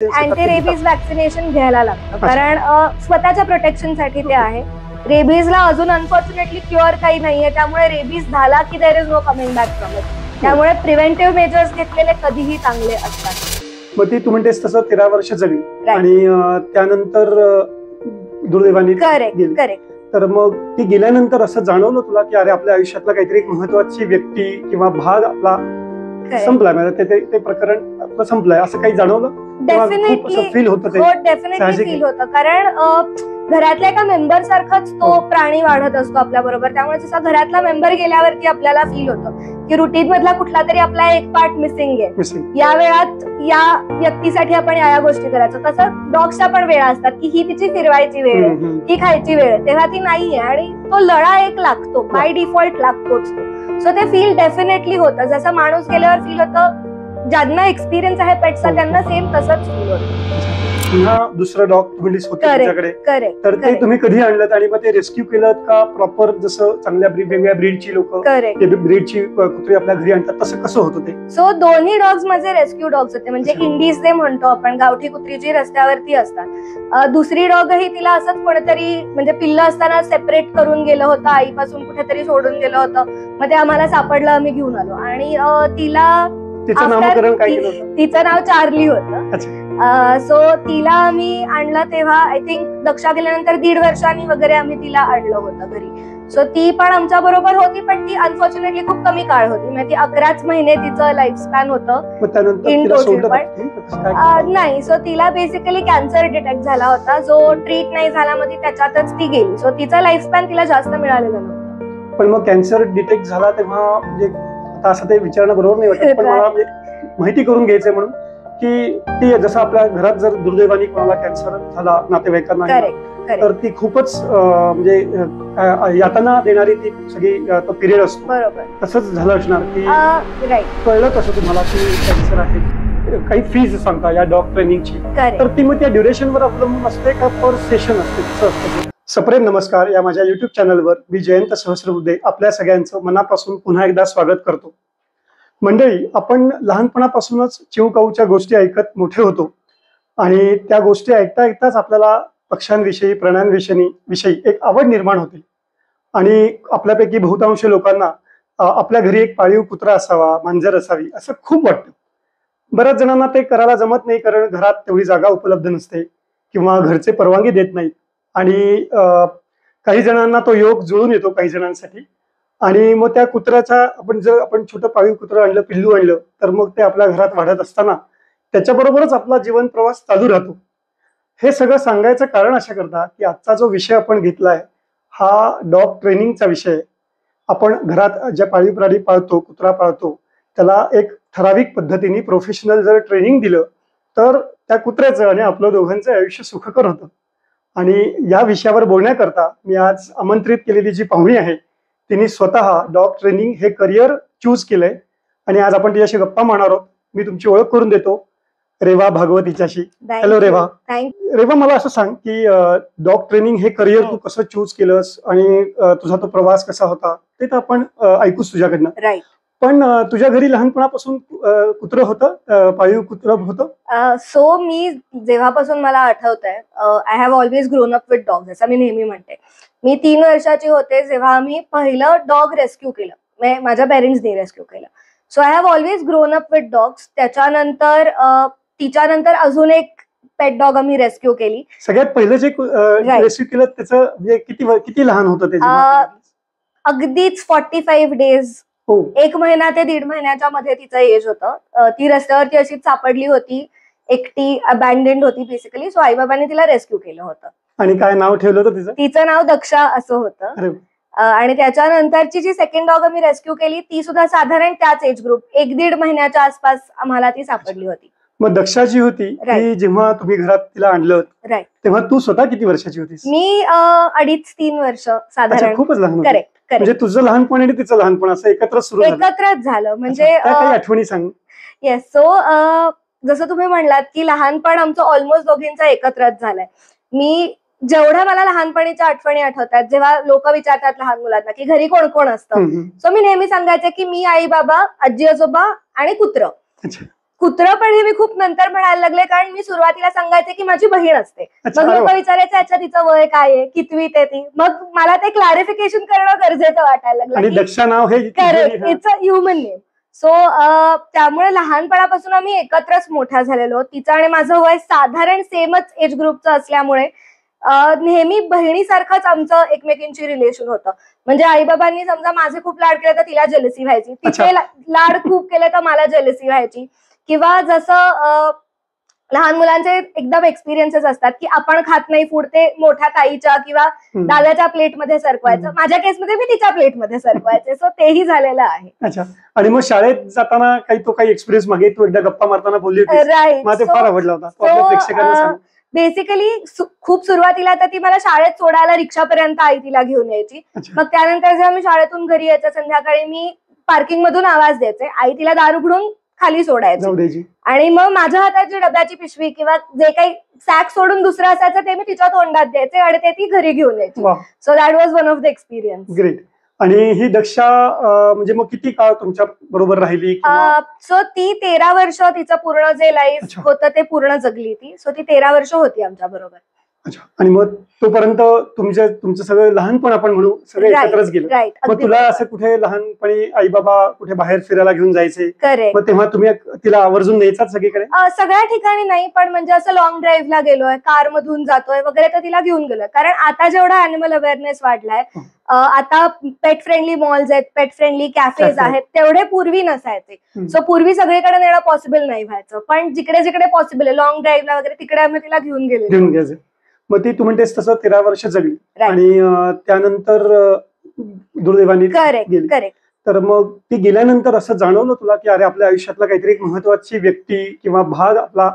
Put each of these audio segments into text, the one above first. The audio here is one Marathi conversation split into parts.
अँटी रेबीज वॅक्सिनेशन घ्यायला लागतं, कारण स्वतःच्या प्रोटेक्शनसाठी ते आहे. रेबीजला अजून अनफॉर्च्युनेटली क्युअर काही नाहीये, त्यामुळे रेबीज झाला की there is no coming back from it. त्यामुळे प्रिव्हेंटिव्ह मेजर्स घेतलेले कधीही चांगले असतात. मग ती तू म्हणतेस तसं 13 वर्ष जगली आणि त्यानंतर दुर्दैवाने करेक्ट. तर मग ती गेल्यानंतर असं जाणवलं तुला की अरे आपल्या आयुष्यातला काहीतरी महत्वाची व्यक्ती किंवा भाग आपला संपलाय, म्हणजे ते प्रकरण आपलं संपलंय असं काही जाणवलं? डेफिनेटली फील होतं ते? डेफिनेटली फील होतं, कारण घरातल्या एका मेंबर सारखाच तो प्राणी वाढत असतो आपल्या बरोबर. त्यामुळे जसा घरातला मेंबर गेल्यावरती आपल्याला फील होतं की रुटीन मधला कुठला तरी आपला एक पार्ट मिसिंग आहे. या वेळात या व्यक्तीसाठी आपण या गोष्टी करायचो. तसं डॉग्सच्या पण वेळा असतात की ही तिची फिरवायची वेळ आहे, ही खायची वेळ आहे, तेव्हा ती नाहीये आणि तो लळा एक लागतो, बाय डिफॉल्ट लागतोच तो. सो ते फील डेफिनेटली होतं. जसं माणूस गेल्यावर फील होतं, ज्यांना एक्सपिरियन्स आहे पेटचा त्यांना सेम तसंच फील होतं. पुन्हा दुसरं डॉग तुम्ही होते तुमच्याकडे, तर ते तुम्ही कधी आणलं आणि मग ते रेस्क्यू केलं का प्रॉपर जसं चांगल्या वेगवेगळ्या ब्रीडची लोक ब्रीडची कुत्री आपल्या घरी आणतात तसं कसं होतं ते? सो दोन्ही डॉग्स माझे रेस्क्यू डॉग्स होते, म्हणजे इंडीज जे म्हणतो आपण, गावठी कुत्री जी रस्त्यावरती असतात. दुसरी डॉग ही तिला असंच कोणीतरी म्हणजे पिल्लं असताना सेपरेट करून गेलं होतं, आईपासून कुठेतरी सोडून गेलं होतं. मग ते आम्हाला सापडलं, आम्ही घेऊन आलो आणि तिचं नामकरण काय केलं होतं? तिचं नाव चार्ली होतं. सो तिला आम्ही आणलं तेव्हा आय थिंक दक्षा गेल्यानंतर 1.5 वर्षांनी वगैरे आम्ही तिला आणलं होतं घरी. सो ती पण आमच्या बरोबर होती, पण ती अनफॉर्च्युनेटली खूप कमी काळ होती, म्हणजे ती 11च महिने तिचं लाईफ स्पॅन होतं इन टोटल. नाही, सो तिला बेसिकली कॅन्सर डिटेक्ट झाला होता, जो ट्रीट नाही झाला, मग ती त्याच्यातच ती गेली. सो तिचा लाईफ स्पॅन तिला जास्त मिळालेलं नव्हतं. पण मग कॅन्सर डिटेक्ट झाला तेव्हा म्हणजे असं ते विचारणं बरोबर नाही वाटत, पण मला माहिती करून घ्यायचंय म्हणून की ती जसं आपल्या घरात जर दुर्दैवाने कोणाला कॅन्सर झाला नातेवाईकांना, तर ती खूपच म्हणजे यातना देणारी ती सगळी तो पिरियड असतो. बरोबर तसंच झालं असणार की कळलं कसं तुम्हाला की कॅन्सर आहे? काही फीज सांगता या डॉग ट्रेनिंगची, तर ती मग त्या ड्युरेशनवर अवलंबून असते का पर सेशन असते, कसं असतं? सप्रेम नमस्कार. या माझ्या युट्यूब चॅनलवर मी जयंत सहस्रबुद्धे आपल्या सगळ्यांचं मनापासून पुन्हा एकदा स्वागत करतो. मंडळी, आपण लहानपणापासूनच चिवकाऊच्या गोष्टी ऐकत मोठे होतो आणि त्या गोष्टी ऐकता ऐकताच आपल्याला पक्ष्यांविषयी, प्राण्यांविषयी एक आवड निर्माण होते. आणि आपल्यापैकी बहुतांश लोकांना आपल्या घरी एक पाळीव कुत्रा असावा, मांजर असावी असं खूप वाटतं. बऱ्याच जणांना ते करायला जमत नाही, कारण घरात तेवढी जागा उपलब्ध नसते किंवा घरचे परवानगी देत नाहीत. आणि काही जणांना तो योग जुळून येतो काही जणांसाठी. आणि मग त्या कुत्र्याचा आपण छोटं पाळीव कुत्रं आणलं, पिल्लू आणलं, तर मग ते आपल्या घरात वाढत असताना त्याच्याबरोबरच आपला जीवन प्रवास चालू राहतो. हे सगळं सांगायचं कारण अशा करता की आजचा जो विषय आपण घेतलाय हा डॉग ट्रेनिंगचा विषय आहे. आपण घरात ज्या पाळीव प्राणी पाळतो, कुत्रा पाळतो, त्याला एक ठराविक पद्धतीने प्रोफेशनल जर ट्रेनिंग दिलं तर त्या कुत्र्याचं आणि आपलं दोघांचं आयुष्य सुखकर होतं. आणि या विषयावर बोलण्याकरता मी आज आमंत्रित केलेली जी पाहुणी आहे तिने स्वतः डॉग ट्रेनिंग हे करिअर चूज केलंय आणि आज आपण तिच्याशी गप्पा मारणार आहोत. मी तुमची ओळख करून देतो, रेवा भागवत हिच्याशी. हॅलो रेवा. रेवा, मला असं सांग की डॉग ट्रेनिंग हे करिअर तू कसं चूज केलंस आणि तुझा तो प्रवास कसा होता ते तर आपण ऐकूच तुझ्याकडनं. राईट. पण तुझ्या घरी लहानपणापासून कुत्रं होतं, पाळीव कुत्रं होतं? सो मी जेव्हापासून मला आठवतंय, I have always grown up with dogs, असं मी नेहमी म्हणते. मी 3 वर्षाची होते जेव्हा आम्ही पहिलं डॉग रेस्क्यू केलं, माझ्या पेरेंट्सनी रेस्क्यू केलं. So I have always grown up with dogs. त्याच्यानंतर तिच्यानंतर अजून एक पेट डॉग आम्ही रेस्क्यू केली. सगळ्यात पहिलं जे रेस्क्यू केलं त्याचं किती लहान होतं ते? अगदीच 45 डेज, 1 महिना ते 1.5 महिन्याच्या मध्ये तिचं एज होतं. ती रस्त्यावरती अशीच सापडली होती, एकटी अबॅन्डन्ड होती बेसिकली. सो आई बाबांनी तिला रेस्क्यू केलं होतं. आणि काय नाव ठेवलं होतं तिचं? तिचं नाव दक्षा असं होतं. आणि त्याच्यानंतरची जी सेकंड डॉग आम्ही रेस्क्यू केली ती सुद्धा साधारण त्याच एज ग्रुप, 1-1.5 महिन्याच्या आसपास आम्हाला ती सापडली होती. मग दक्षा जी होती ती जेव्हा तुम्ही घरात तिला आणलं तेव्हा तू स्वतः किती वर्षाची होतीस? मी 2.5-3 वर्ष साधारण. खूपच लहान. करेक्ट. म्हणजे तुझं लहानपण आणि तिचं लहानपण असं एकत्रच झालं. म्हणजे काही आठवणी सांग. येस. सो जसं तुम्ही म्हणलात की लहानपण आमचं ऑलमोस्ट दोघींचं एकत्रच झालंय. मी जेवढ्या मला लहानपणीच्या आठवणी आठवतात, जेव्हा लोक विचारतात लहान मुलांना की घरी कोण कोण असतं, सो मी नेहमी सांगायचे की मी, आई बाबा, आजी आजोबा आणि कुत्रं. कुत्रं पण हे मी खूप नंतर म्हणायला लागले, कारण मी सुरुवातीला सांगायचे की माझी बहीण असते. मग लोक विचारायचे अच्छा तिचं वय काय आहे, कितवीत आहे ती. मग मला ते क्लॅरिफिकेशन करणं गरजेचं वाटायला लागलं. दक्षा नाव हे it's a human name. So त्यामुळे लहानपणापासून आम्ही एकत्रच मोठ्या झालेलो. तिचं आणि माझं वय साधारण सेमच एज ग्रुपचं असल्यामुळे नेहमी बहिणीसारखंच आमचं एकमेकींची रिलेशन होतं. म्हणजे आईबाबांनी समजा माझे खूप लाड केले तर तिला जेलसी व्हायची, तिचे लाड खूप केले तर मला जेलसी व्हायची. किंवा जसं लहान मुलांचे एकदम एक्सपिरियन्सेस असतात की आपण खात नाही फूड, ते मोठ्या ताईच्या किंवा दादाच्या प्लेटमध्ये सरकवायचं. माझ्या केसमध्ये मी तिच्या प्लेटमध्ये सरकवायचे. सो तेही झालेलं आहे. अच्छा. आणि मग शाळेत जाताना काही एक्सपिरियन्स मागे तू एकदा गप्पा मारताना बोलली होती, राईट, फार आवडला होता. बेसिकली खूप सुरुवातीला तर ती मला शाळेत सोडायला रिक्षापर्यंत आई तिला घेऊन यायची. मग त्यानंतर जेव्हा मी शाळेतून घरी यायचं संध्याकाळी, मी पार्किंग मधून आवाज द्यायचे, आई तिला दार उघडून खाली सोडायची आणि मग माझ्या हाताची डब्याची पिशवी किंवा जे काही सॅक सोडून दुसरं असायचं ते मी तिच्या तोंडात द्यायचे आणि ते ती घरी घेऊन यायची. So that was one of the experience. Great. आणि ही दक्षा म्हणजे मग किती काळ तुमच्या बरोबर राहिली? सो ती 13 वर्ष तिचं पूर्ण जे लाईफ होतं ते पूर्ण जगली ती. सो ती 13 वर्ष होती आमच्या बरोबर. अच्छा. आणि मग तोपर्यंत तुमचं सगळं लहानपण आपण म्हणू सगळं एकत्रच गेलं. मग तुला असं कुठे लहानपणी आई बाबा कुठे बाहेर फिरायला घेऊन जायचे? मग तेव्हा तुम्ही तिला आवर्जून न्यायचाच सगळीकडे? सगळ्या ठिकाणी नाही, पण म्हणजे असं लॉंग ड्राईव्हला गेलोय, कार मधून जातोय वगैरे तर तिला घेऊन गेलोय. कारण आता जेवढा अॅनिमल अवेअरनेस वाढलाय, आता पेट फ्रेंडली मॉल्स आहेत, पेट फ्रेंडली कॅफेज आहेत, तेवढे पूर्वी नसायचे. सो पूर्वी सगळीकडे नेणं पॉसिबल नाही व्हायचं, पण जिकडे जिकडे पॉसिबल आहे लॉंग ड्राईव्हला वगैरे तिकडे आम्ही तिला घेऊन गेलो. मग ती तू म्हणतेस तसं 13 वर्ष जगली आणि त्यानंतर दुर्दैवाने गेली. तर मग ती गेल्यानंतर असं जाणवलं तुला की अरे आपल्या आयुष्यातला काहीतरी एक महत्वाची व्यक्ती किंवा भाग आपला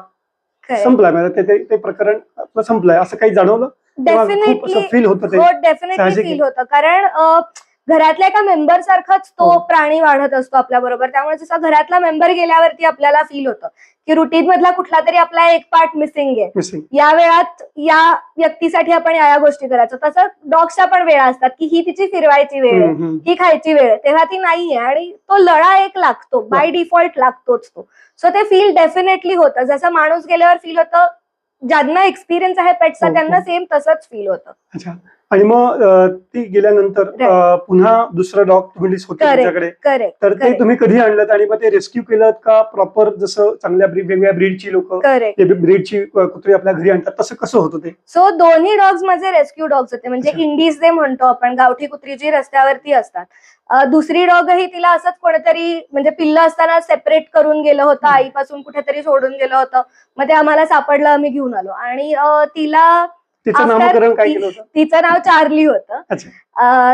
संपलाय, म्हणजे ते प्रकरण आपलं संपलंय असं काही जाणवलं? डेफिनेटली फील होतं ते? डेफिनेटली फील होतं, कारण घरातल्या एका मेंबर सारखाच तो प्राणी वाढत असतो आपल्या बरोबर. त्यामुळे जसा घरातला मेंबर गेल्यावरती आपल्याला फील होतं की रुटीन मधला कुठला तरी आपला एक पार्ट मिसिंग आहे. या वेळात या व्यक्तीसाठी आपण या गोष्टी करायचो. तसं डॉग्सच्या पण वेळा असतात की ही तिची फिरवायची वेळ आहे, ही खायची वेळ आहे, तेव्हा ती नाहीये आणि तो लळा एक लागतो, बाय डिफॉल्ट लागतोच तो. सो ते फील डेफिनेटली होतं. जसं माणूस गेल्यावर फील होतं, ज्यांना एक्सपिरियन्स आहे पेटचा त्यांना सेम तसंच फील होतं. अच्छा. आणि मग ती गेल्यानंतर पुन्हा दुसरं डॉग तुम्ही होतं तुमच्याकडे, तर ते तुम्ही कधी आणलं आणि मग ते रेस्क्यू केलं का प्रॉपर जसं चांगल्या वेगवेगळ्या ब्रीडची लोक ब्रीडची कुत्री आपल्या घरी आणतात तसं कसं होतं ते? सो दोन्ही डॉग्स माझे रेस्क्यू डॉग्स होते, म्हणजे इंडीज जे म्हणतो आपण, गावठी कुत्री जी रस्त्यावरती असतात. दुसरी डॉगही तिला असंच कोणीतरी म्हणजे पिल्लं असताना सेपरेट करून गेलं होतं, आईपासून कुठेतरी सोडून गेलं होतं. मग ते आम्हाला सापडलं, आम्ही घेऊन आलो आणि तिला तिचं नामकरण काय केलं होतं? तिचं नाव चार्ली होतं.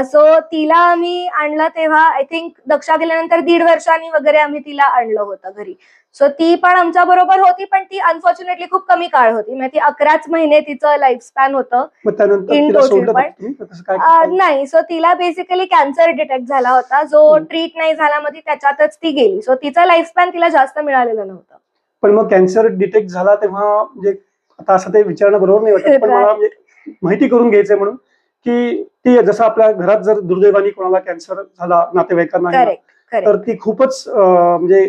सो तिला आम्ही आणलं तेव्हा आय थिंक दक्षा गेल्यानंतर 1.5 वर्षांनी वगैरे आम्ही तिला आणलं होतं घरी. सो ती पण आमच्या बरोबर होती, पण ती अनफॉर्च्युनेटली खूप कमी काळ होती. म्हणजे ती 11च महिने तिचं लाईफ स्पॅन होतं इन टोटल. पण नाही, सो तिला बेसिकली कॅन्सर डिटेक्ट झाला होता, जो ट्रीट नाही झाला, मग ती त्याच्यातच ती गेली. सो तिचं लाईफ स्पॅन तिला जास्त मिळालेलं नव्हतं. पण मग कॅन्सर डिटेक्ट झाला तेव्हा म्हणजे आता असं ते विचारणं बरोबर नाही वाटत, पण मला माहिती करून घ्यायचंय म्हणून की ती जसं आपल्या घरात जर दुर्दैवाने कोणाला कॅन्सर झाला नातेवाईकांना, तर ती खूपच म्हणजे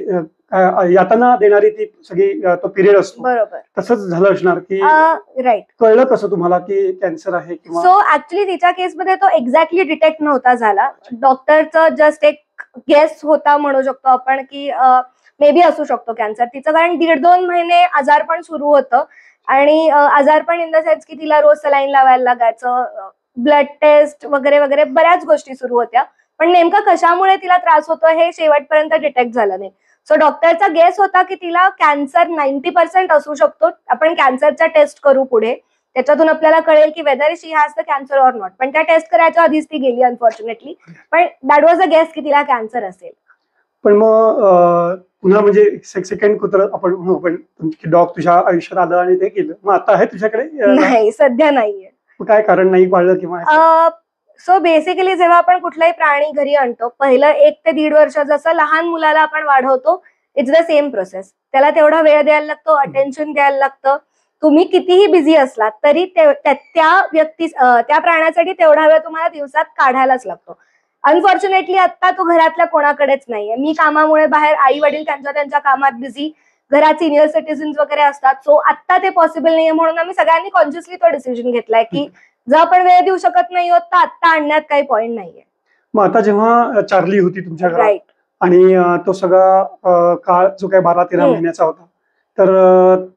यातना देणारी ती सगळी तो पिरियड असतो. बरोबर. तसंच झालं असणार की राईट. कळलं कसं तुम्हाला की कॅन्सर आहे? सो ऍक्च्युली तिच्या केसमध्ये तो एक्झॅक्टली डिटेक्ट नव्हता झाला. डॉक्टरचं जस्ट एक गेस होता म्हणू शकतो आपण की मे बी असू शकतो कॅन्सर तिचं, कारण 1.5-2 महिने आजारपण सुरू होतं आणि आजारपण इन द सेन्स की तिला रोज सलाईन लावायला लागायचं, ब्लड टेस्ट वगैरे वगैरे बऱ्याच गोष्टी सुरू होत्या. पण नेमकं कशामुळे तिला त्रास होतो हे शेवटपर्यंत डिटेक्ट झालं नाही. सो डॉक्टरचा गेस होता की तिला कॅन्सर 90% असू शकतो. आपण कॅन्सरचा टेस्ट करू पुढे, त्याच्यातून आपल्याला कळेल की whether she has the cancer or not. पण त्या टेस्ट करायच्या आधीच ती गेली अनफॉर्च्युनेटली. पण दॅट वॉज अ गेस की तिला कॅन्सर असेल. पण मग पुन्हा म्हणजे सेकंड कुत्र आपण म्हणू, पण डॉग तुझ्या आयुष्यात आलं आणि ते गेलं, मग आता आहे तुझ्याकडे? नाही, सध्या नाहीये. काय कारण नाही पाळलं किंवा? सो बेसिकली जेव्हा आपण कुठलाही प्राणी घरी आणतो, पहिलं 1 ते 1.5 वर्ष जसं लहान मुलाला आपण वाढवतो, इट्स द सेम प्रोसेस. त्याला तेवढा वेळ द्यायला लागतो, अटेन्शन द्यायला लागतं. तुम्ही कितीही बिझी असलात तरी त्या प्राण्यासाठी तेवढा वेळ तुम्हाला दिवसात काढायलाच लागतो. अनफॉर्च्युनेटली आता तो घरातल्या कोणाकडेच नाहीये. मी कामामुळे बाहेर, आई वडील त्यांच्या कामात बिझी, घरात सिनियर सिटीजन्स वगैरे असतात. सो आता ते पॉसिबल नाहीये, म्हणून आम्ही सगळ्यांनी कॉन्शियसली तो डिसिजन घेतलाय की जर आपण वेळ देऊ शकत नाही होत तर आता आणण्यात काही पॉईंट नाहीये. मग आता जेव्हा चार्ली होती तुमच्या घरात आणि तो सगळा काळ जो काही 12-13 महिन्याचा होता, तर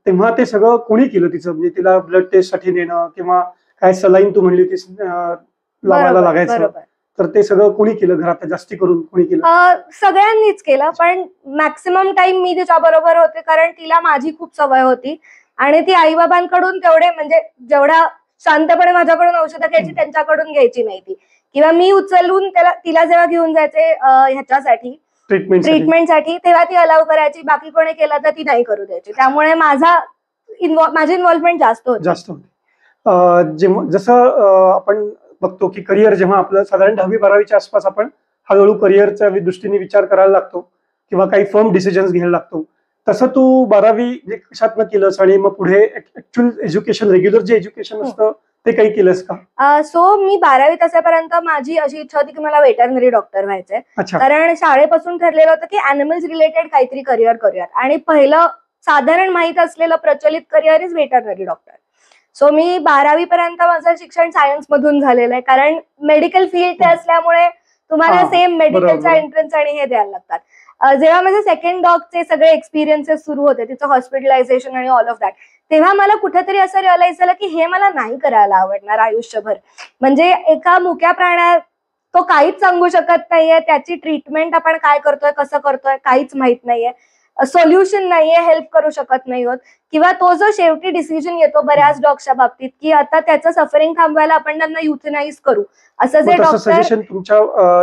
तेव्हा ते सगळं कोणी केलं तिचं? म्हणजे तिला ब्लड टेस्ट साठी नेणं किंवा काय सलाईन तू म्हणली ती लावायला लागायचं, तर ते सगळं कोणी केलं घरात? जास्ती करून कोणी केलं? सगळ्यांनीच केलं, पण मॅक्सिमम टाइम मी तिच्या बरोबर होते, कारण तिला माझी खूप सवय होती आणि ती आई बाबांकडून तेवढे म्हणजे जेवढा शांतपणे माझ्याकडून औषधं घ्यायची त्यांच्याकडून घ्यायची नाही ती, किंवा मी उचलून तिला जेव्हा घेऊन जायचे ह्याच्यासाठी ट्रीटमेंटसाठी तेव्हा ती अलाव करायची, बाकी कोणी केलं तर ती नाही करू द्यायची. त्यामुळे माझी इन्व्हॉल्वमेंट जास्त होती. जसं आपण बघतो की करिअर जेव्हा आपलं साधारण 10वी-12वीच्या आसपास आपण हळूहळू करिअरच्या दृष्टीने विचार करायला लागतो किंवा काही फर्म डिसिजन्स घ्यायला लागतो, तसं तू 12वी कशातनं केलंस आणि मग पुढे ऍक्च्युअल एज्युकेशन, रेग्युलर जे एज्युकेशन असतं ते काही केलंस का? सो मी 12वीत असेपर्यंत माझी अशी इच्छा होती की मला वेटरनरी डॉक्टर व्हायचंय, कारण शाळेपासून ठरलेलं होतं की अॅनिमल्स रिलेटेड काहीतरी करिअर करूयात आणि पहिलं साधारण माहित असलेलं प्रचलित career is veterinary doctor. So मी 12वी पर्यंत माझं शिक्षण सायन्स मधून झालेलं आहे, कारण मेडिकल फील्ड ते असल्यामुळे तुम्हाला सेम मेडिकलचा एंट्रन्स आणि हे द्यायला लागतात. जेव्हा माझे सेकंड डॉगचे सगळे एक्सपिरियन्सेस सुरू होते, तिचं हॉस्पिटलायझेशन आणि ऑल ऑफ दॅट, तेव्हा मला कुठेतरी असं रिअलाइज झालं की हे मला नाही करायला आवडणार आयुष्यभर. म्हणजे एका मुक्या प्राण्यात तो काहीच सांगू शकत नाहीये, त्याची ट्रीटमेंट आपण काय करतोय कसं करतोय काहीच माहित नाहीये, सोल्युशन नाहीये, हेल्प करू शकत नाही होत, किंवा तो जो शेवटी डिसिजन येतो बऱ्याच डॉगच्या बाबतीत की आता त्याचं सफरिंग थांबवायला आपण त्यांना युथनाइज करू, असं जे डॉक्टर तुमच्या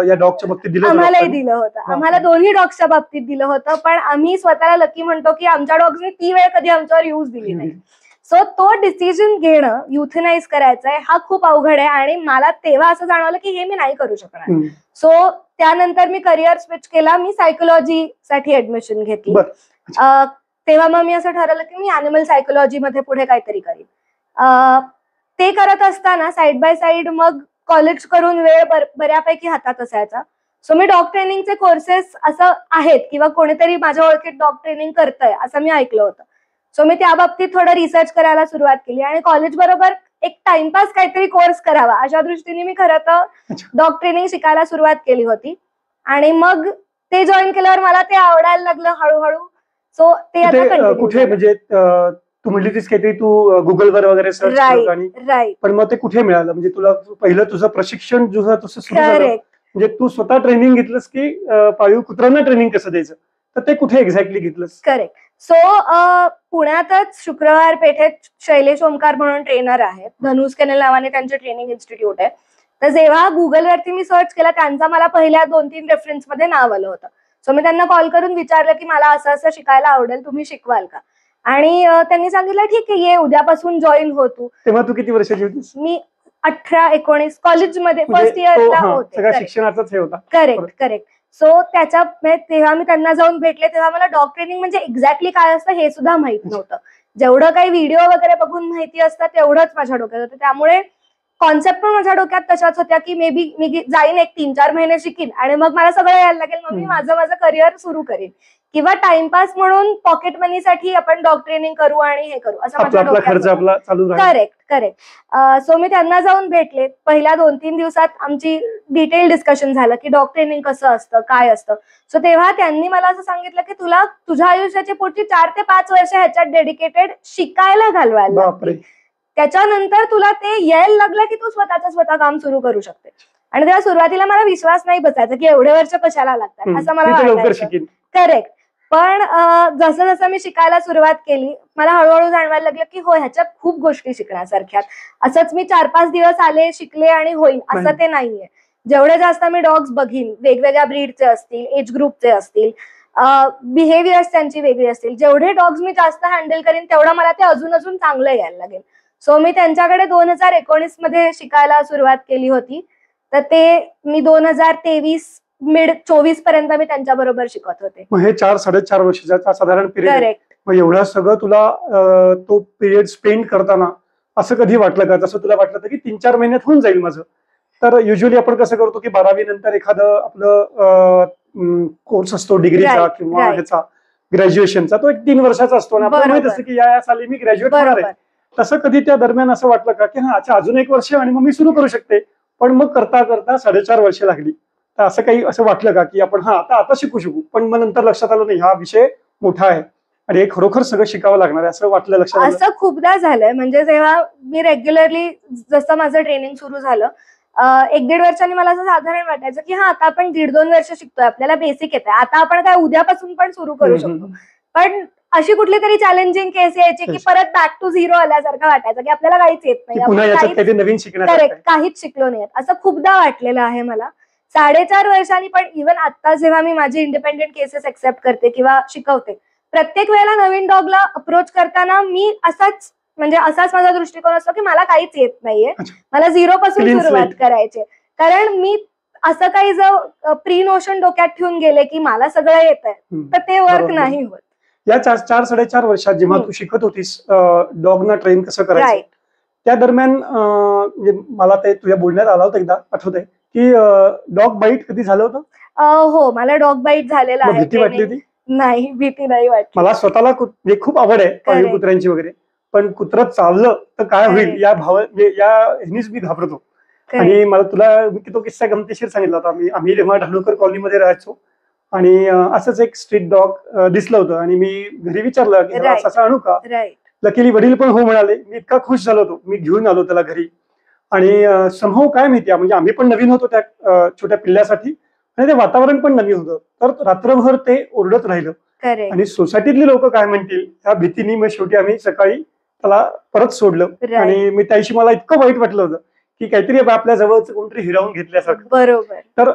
या डॉगच्या बाबतीत दिलं आम्हालाही दिलं होतं. आम्हाला दोन्ही डॉग्सच्या बाबतीत दिलं होतं, पण आम्ही स्वतःला लकी म्हणतो की आमच्या डॉग्सनी ती वेळ कधी आमच्यावर यूज दिली नाही. सो तो डिसिजन घेणं, युथनाइज करायचंय, हा खूप अवघड आहे आणि मला तेव्हा असं जाणवलं की हे मी नाही करू शकणार. सो त्यानंतर मी करिअर स्विच केला, मी सायकोलॉजी साठी ऍडमिशन घेतली. तेव्हा मग मी असं ठरवलं की मी अॅनिमल सायकोलॉजी मध्ये पुढे काहीतरी करीन. ते करत असताना साइड बाय साइड मग कॉलेज करून वेळ बऱ्यापैकी हातात असायचा. सो मी डॉग ट्रेनिंगचे कोर्सेस असं आहेत किंवा कोणीतरी माझ्या ओळखीत डॉग ट्रेनिंग करतंय असं मी ऐकलं होतं. सो मी त्या बाबतीत थोडं रिसर्च करायला सुरुवात केली आणि कॉलेज बरोबर एक टाइमपास काहीतरी कोर्स करावा अशा दृष्टीने मी खरं तर डॉग ट्रेनिंग शिकायला सुरुवात केली होती आणि मग ते जॉईन केल्यावर मला ते आवडायला लागलं हळूहळू. सो ते आता कुठे म्हणजे तू म्हणली तीस काहीतरी तू गुगलवर वगैरे सर्च राईट, पण मग ते कुठे मिळालं? म्हणजे तुला पहिलं तुझं प्रशिक्षण तुझं सुरू झालं म्हणजे तू स्वतः ट्रेनिंग घेतलंस की पाळीव कुत्र्यांना ट्रेनिंग कसं द्यायचं, तर ते कुठे एक्झॅक्टली घेतलंस? करेक्ट. सो पुण्यातच शुक्रवार पेठेत शैलेश ओमकार म्हणून ट्रेनर आहेत, धनुष केनेल नावाने त्यांचे ट्रेनिंग इन्स्टिट्यूट आहे. तर जेव्हा गुगलवरती मी सर्च केला त्यांचा मला पहिल्या 2-3 रेफरन्स मध्ये नाव आलं होतं. सो मी त्यांना कॉल करून विचारलं की मला असं असं शिकायला आवडेल, तुम्ही शिकवाल का? आणि त्यांनी सांगितलं ठीक आहे, ये उद्यापासून जॉईन हो तू. तेव्हा तू किती वर्षाची होतीस? मी 18-19 कॉलेजमध्ये फर्स्ट इयरला होते. शिक्षणाचाच हे होता. करेक्ट. सो तेव्हा मी त्यांना जाऊन भेटले, तेव्हा मला डॉग ट्रेनिंग म्हणजे एक्झॅक्टली काय असतं हे सुद्धा माहित नव्हतं. जेवढं काही व्हिडिओ वगैरे बघून माहिती असतं तेवढंच माझ्या डोक्यात होतं. त्यामुळे कॉन्सेप्ट पण माझ्या डोक्यात तशाच होत्या की मे बी मी जाईन 1-3-4 महिने शिकीन आणि मग मला सगळं यायला लागेल, मग मी माझं करिअर सुरू करेन, किंवा टाइमपास म्हणून पॉकेट मनीसाठी आपण डॉग ट्रेनिंग करू आणि हे करू असं माझ्या डोक्यात. करेक्ट. सो मी त्यांना जाऊन भेटले. पहिल्या 2-3 दिवसात आमची डिटेल डिस्कशन झालं की डॉग ट्रेनिंग कसं असतं, काय असतं. सो तेव्हा त्यांनी मला असं सांगितलं की तुला तुझ्या आयुष्याची पुढची 4 ते 5 वर्ष ह्याच्यात डेडिकेटेड शिकायला घालवायला लागतील. त्याच्यानंतर तुला ते यायला लागलं की तू स्वतः काम सुरू करू शकते. आणि तेव्हा सुरुवातीला मला विश्वास नाही बसायचा की एवढे वर्ष कशाला लागतात असं मला वाटायचं. करेक्ट. पण जसं जसं मी शिकायला सुरुवात केली मला हळूहळू जाणवायला लागलं की हो ह्याच्यात खूप गोष्टी शिकण्यासारख्यात. असंच मी 4-5 दिवस आले, शिकले आणि होईल असं ते नाहीये. जेवढे जास्त मी डॉग्स बघीन, वेगवेगळ्या ब्रीडचे असतील, एज ग्रुपचे असतील, बिहेवियर्स त्यांची वेगळी असतील, जेवढे डॉग्स मी जास्त हँडल करीन तेवढं मला ते अजून चांगलं यायला लागेल. सो मी त्यांच्याकडे 2019 मध्ये शिकायला सुरुवात केली होती. तर ते मी 2023 मिड 24 पर्यंत मी त्यांच्या बरोबर शिकत होते. मग हे 4-4.5 वर्षाचा साधारण पिरियड. करेक्ट. मग एवढं सगळं तुला तो पिरियड स्पेंड करताना असं कधी वाटलं का, जसं तुला वाटलं की 3-4 महिन्यात होऊन जाईल माझं? तर युजली आपण कसं करतो की 12वी नंतर एखादं आपलं कोर्स असतो डिग्रीचा किंवा ह्याचा, ग्रॅज्युएशनचा तो एक 3 वर्षाचा असतो आणि आपल्याला माहित असतं की या साली मी ग्रॅज्युएट होणार आहे. तसं कधी त्या दरम्यान असं वाटलं का की हा अच्छा अजून 1 वर्ष आणि मग मी सुरू करू शकते, पण मग करता करता 4.5 वर्ष लागली. तर असं काही असं वाटलं का की आपण आता शिकू पण मग नंतर लक्षात आलं नाही हा विषय मोठा आहे आणि हे खरोखर सगळं शिकावं लागणार आहे असं वाटलं लक्षात आलं? असं खूपदा झालंय. म्हणजे जेव्हा मी रेग्युलरली जसं माझं ट्रेनिंग सुरू झालं 1-1.5 वर्षांनी मला असं साधारण वाटायचं की आता आपण 1.5-2 वर्ष शिकतोय, आपल्याला बेसिक येतंय, आता आपण काय उद्यापासून पण सुरू करू शकतो. पण अशी कुठली तरी चॅलेंजिंग केस यायची की परत बॅक टू झिरो आल्यासारखं वाटायचं की आपल्याला काहीच येत नाही, काहीच शिकलो नाही. असं खूपदा वाटलेलं आहे मला 4.5 वर्षांनी. पण इव्हन आता जेव्हा मी माझी इंडिपेंडेंट केसेस एक्सेप्ट करते किंवा शिकवते, प्रत्येक वेळेला नवीन डॉगला अप्रोच करताना मी असाच माझा दृष्टिकोन असतो की मला काहीच येत नाहीये, मला 0 पासून सुरुवात करायची. कारण मी असं काही जर प्री नोशन डोक्यात ठेवून गेले की मला सगळं येत आहे तर ते वर्क नाही होत. या 4-4.5 वर्षात जेव्हा तू शिकत होतीस डॉगना ट्रेन कसं करायचं, त्या दरम्यान मला ते तुझ्या बोलण्यात आला होता एकदा आठवतंय की डॉग बाईट कधी झालं होतं? हो, मला डॉग बाईट झालेला आहे. भीती वाटली होती? नाही, भीती नाही वाटली. मला स्वतःला खूप आवड आहे पाळीव कुत्र्यांची वगैरे, पण कुत्रं चावलं तर काय होईल या ह्यानीच मी घाबरतो. आणि मला तुला तो किस्सा गमतीशीर सांगितला होता. आम्ही जेव्हा ढालूकर कॉलनीमध्ये राहायचो आणि असंच एक स्ट्रीट डॉग दिसलं होतं आणि मी घरी विचारलं की असं आणू का. लकीली वडील पण हो म्हणाले. मी इतका खुश झालो होतो, मी घेऊन आलो त्याला घरी. आणि समहाऊ काय माहिती म्हणजे आम्ही पण नवीन होतो त्या छोट्या पिल्ल्यासाठी आणि ते वातावरण पण नवीन होतं, तर रात्रभर ते ओरडत राहिलं. आणि सोसायटीतली लोक काय म्हणतील ह्या भीतीने मग शेवटी आम्ही सकाळी त्याला परत सोडलं. आणि मी त्याशी मला इतकं वाईट वाटलं होतं की काहीतरी आपल्या जवळच कोणतरी हिरावून घेतल्यासारखं. बरोबर. तर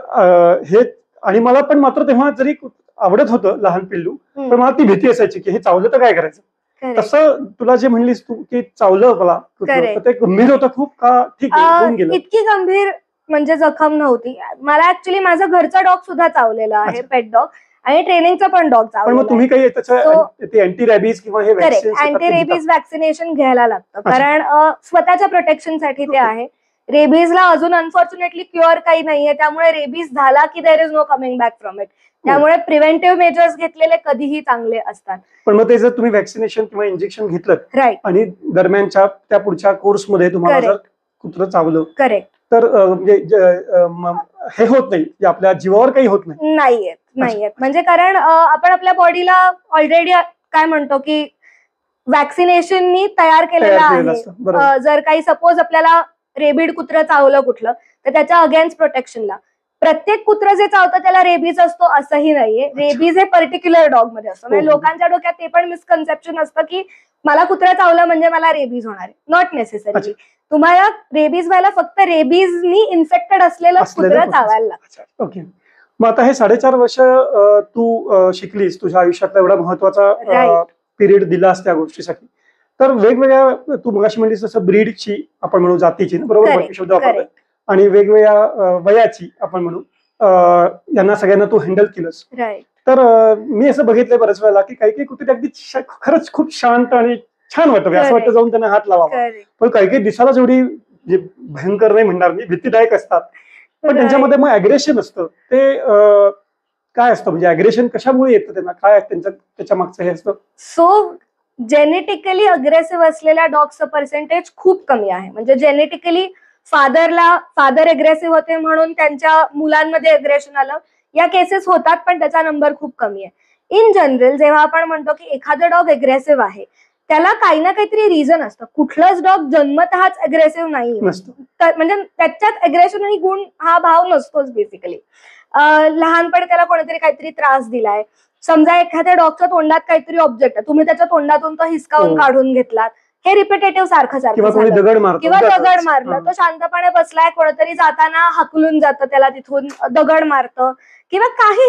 हे आणि मला पण मात्र तेव्हा जरी आवडत होतं लहान पिल्लू, पण मला ती भीती असायची की हे चावलं तर काय करायचं. तसं तुला जे म्हणलीस तू की चावलं मला तर ते गंभीर होतं खूप का ठीक आहे? इतकी गंभीर म्हणजे जखम नव्हती. मला ऍक्च्युली माझा घरचा डॉग सुद्धा चावलेला आहे, पेट डॉग, आणि ट्रेनिंगचा पण डॉग चावलेला. पण तुम्ही काही अँटी रेबीज किंवा हे अँटी रेबीज वॅक्सिनेशन घ्यायला लागतं, कारण स्वतःच्या प्रोटेक्शनसाठी ते आहे. रेबीजला अजून अनफॉर्च्युनेटली क्युअर काही नाहीये, त्यामुळे रेबीज झाला की there is no coming back from it. त्यामुळे प्रिव्हेंटिव्ह मेजर्स घेतलेले कधीही चांगले असतात. पण मग ते जर तुम्ही वॅक्सिनेशन किंवा इंजेक्शन घेतलं आणि दरम्यानच्या त्या पुढच्या कोर्समध्ये तुम्हाला जर कुत्रं चावलं तर म्हणजे हे होत नाही, आपल्या जीवावर काही होत नाहीये. म्हणजे कारण आपण आपल्या बॉडीला ऑलरेडी काय म्हणतो की वॅक्सिनेशननी तयार केलेलं आहे. जर काही सपोज आपल्याला रेबीड कुत्रं चावलं कुठलं तर त्याच्या अगेन्स्ट प्रोटेक्शनला प्रत्येक कुत्रं जे चावतं त्याला रेबीज असतो असंही नाहीये. रेबीज हे पर्टिक्युलर डॉग मध्ये असतं. म्हणजे लोकांच्या डोक्यात ते पण मिसकन्सेप्शन असतं की मला कुत्रं चावलं म्हणजे मला रेबीज होणार आहे. Not necessary. तुम्हाला रेबीज व्हायला फक्त रेबीजनी इन्फेक्टेड असलेलं कुत्रं चावायला लागतं. ओके. मग आता हे 4.5 वर्ष तू शिकलीस, तुझ्या आयुष्यातला एवढा महत्वाचा पिरियड दिलास त्या गोष्टीसाठी, तर वेगवेगळ्या तू मगाशी म्हणलीस तसं ब्रीडची आपण म्हणू, जातीची बरोबर शब्द वापरतोय, आणि वेगवेगळ्या वयाची आपण म्हणू, यांना सगळ्यांना तू हँडल केलंस. तर मी असं बघितलंय बऱ्याच वेळेला की काही काही कुत्रे अगदी खरंच खूप शांत आणि छान वाटतं, असं वाटतं जाऊन त्यांना हात लावावा. पण काही काही दिसायला जेवढी भयंकर नाही म्हणणार मी, भीतीदायक असतात, पण त्यांच्यामध्ये मग अग्रेशन असतं. ते काय असतं, म्हणजे अग्रेशन कशामुळे येतं, त्यांना काय त्याच्या मागचं हे असतं? सो जेनेटिकली अग्रेसिव्ह असलेल्या डॉगचं पर्सेंटेज खूप कमी आहे. म्हणजे जेनेटिकली फादर अग्रेसिव्ह होते म्हणून त्यांच्या मुलांमध्ये अग्रेशन आलं, या केसेस होतात, पण त्याचा नंबर खूप कमी आहे. इन जनरल जेव्हा आपण म्हणतो की एखादं डॉग अग्रेसिव्ह आहे त्याला काही ना काहीतरी रिझन असतं. कुठलंच डॉग जन्मतःच अग्रेसिव्ह नाही, म्हणजे त्याच्यात अग्रेशन ही गुण हा भाव नसतोच बेसिकली. लहानपणी त्याला कोणीतरी काहीतरी त्रास दिलाय, समजा एखाद्या डॉगच्या तोंडात काहीतरी ऑब्जेक्ट आहे, तुम्ही त्याच्या तोंडातून तो हिसकावून काढून घेतलात, हे रिपिटेटिव्ह सारखं किंवा दगड मारलं, तो शांतपणे बसलाय, कोणतरी जाताना हाकलून जातं त्याला, तिथून दगड मारतं किंवा काही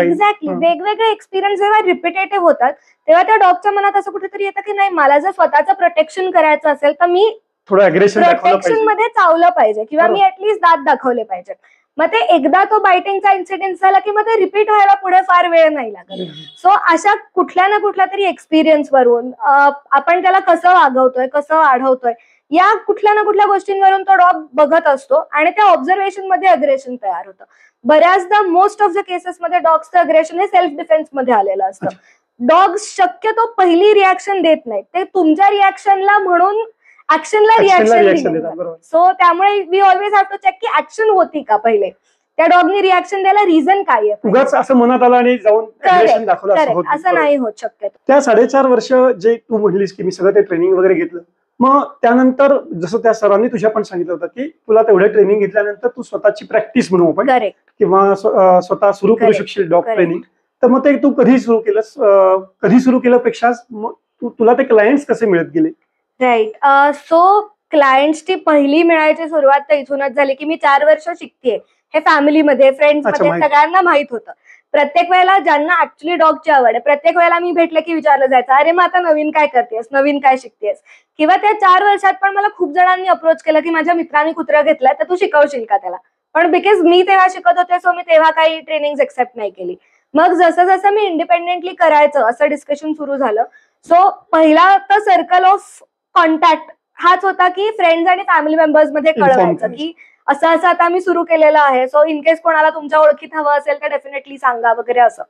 एक्झॅक्टली वेगवेगळे एक्सपिरियन्स जेव्हा रिपिटेटिव्ह होतात तेव्हा त्या डॉगच्या मनात असं कुठेतरी येतं की नाही, मला जर स्वतःचं प्रोटेक्शन करायचं असेल तर मी प्रोटेक्शन मध्ये चावलं पाहिजे किंवा मी ऍटलीस्ट दात दाखवले पाहिजेत. मग ते एकदा तो बायटिंगचा इन्सिडेंट झाला की मग ते रिपीट व्हायला पुढे फार वेळ नाही लागत. सो अशा कुठल्या ना कुठल्या तरी एक्सपिरियन्स वरून आपण त्याला कसं वागवतोय, कसं वाढवतोय, या कुठल्या ना कुठल्या गोष्टींवरून तो डॉग बघत असतो आणि त्या ऑब्झर्वेशन मध्ये अग्रेशन तयार होतं. बऱ्याचदा मोस्ट ऑफ द केसेसमध्ये डॉग्सचं अग्रेशन हे सेल्फ डिफेन्स मध्ये आलेलं असतं. डॉग शक्यतो पहिली रिॲक्शन देत नाहीत, ते तुमच्या रिॲक्शनला म्हणून ऍक्शनला रिॲक्शन देतात. सो त्यामुळे we always have to check की ऍक्शन होती का पहिले, त्या डॉगनी रिॲक्शन द्यायला रिझन काय आहे. उगाच असं मनात आलं आणि जाऊन दाखवलं असं नाही होत शक्यतो. त्या 4.5 वर्ष जे तू म्हणलीस की मी सगळं ते ट्रेनिंग वगैरे घेतलं, मग त्यानंतर जसं त्या सरांनी तुझ्या पण सांगितलं होतं की तुला तेवढे ट्रेनिंग घेतल्यानंतर तू स्वतःची प्रॅक्टिस म्हणू आपण किंवा स्वतः सुरू करू शकशील डॉग ट्रेनिंग. तर मग ते तू कधी सुरू केलंस, कधी सुरू केल्यापेक्षा तुला ते क्लायंट्स कसे मिळत गेले. राईट. सो क्लायंट्सची पहिली मिळायची सुरुवात तर इथूनच झाली की मी 4 वर्ष शिकतेय. हे फॅमिलीमध्ये फ्रेंड्समध्ये सगळ्यांना माहित होतं. प्रत्येक वेळेला ज्यांना ऍक्च्युली डॉगची आवड आहे, प्रत्येक वेळेला मी भेटले की विचारलं जायचं, अरे मग आता नवीन काय करतेस, नवीन काय शिकतेस. किंवा त्या 4 वर्षात पण मला खूप जणांनी अप्रोच केलं की माझ्या मित्रांनी कुत्रा घेतलाय तर तू शिकवशील का त्याला. पण बिकॉज मी तेव्हा शिकत होते सो मी तेव्हा काही ट्रेनिंग एक्सेप्ट नाही केली. मग जसं जसं मी इंडिपेंडेंटली करायचं असं डिस्कशन सुरू झालं. सो पहिला तर सर्कल ऑफ कॉन्टॅक्ट हाच होता की फ्रेंड्स आणि फॅमिली मेंबर्स मध्ये कळवायचं की असं असं आता मी सुरू केलेलं आहे. सो इन केस कोणाला तुमच्या ओळखीत हवं असेल तर डेफिनेटली सांगा वगैरे असं.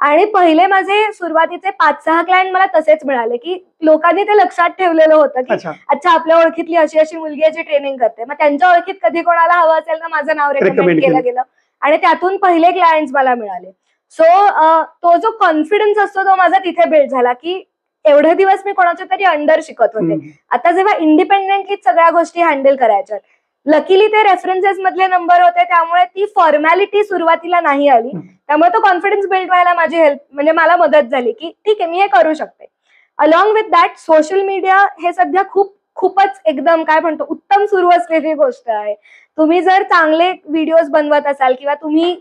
आणि पहिले माझे सुरुवातीचे 5-6 क्लायंट मला तसेच मिळाले की लोकांनी ते लक्षात ठेवलेलं होतं की अच्छा आपल्या ओळखीतली अशी अशी मुलगी आहे जी ट्रेनिंग करते. मग त्यांच्या ओळखीत कधी कोणाला हवं असेल तर माझं नाव रेकमेंड केलं गेलं आणि त्यातून पहिले क्लायंट्स मला मिळाले. सो तो जो कॉन्फिडन्स असतो तो माझा तिथे बिल्ड झाला की एवढे दिवस मी कोणाच्या तरी अंडर शिकत होते, आता जेव्हा इंडिपेंडेंटली सगळ्या गोष्टी हँडल करायच्या. लकीली ते रेफरन्सेस मधले नंबर होते त्यामुळे ती फॉर्मॅलिटी सुरुवातीला नाही आली. त्यामुळे तो कॉन्फिडन्स बिल्ड व्हायला माझी हेल्प म्हणजे मला मदत झाली की ठीक आहे मी हे करू शकते. Along with that social media हे सध्या खूपच एकदम काय म्हणतो उत्तम सुरू असलेली गोष्ट आहे. तुम्ही जर चांगले व्हिडिओज बनवत असाल किंवा तुम्ही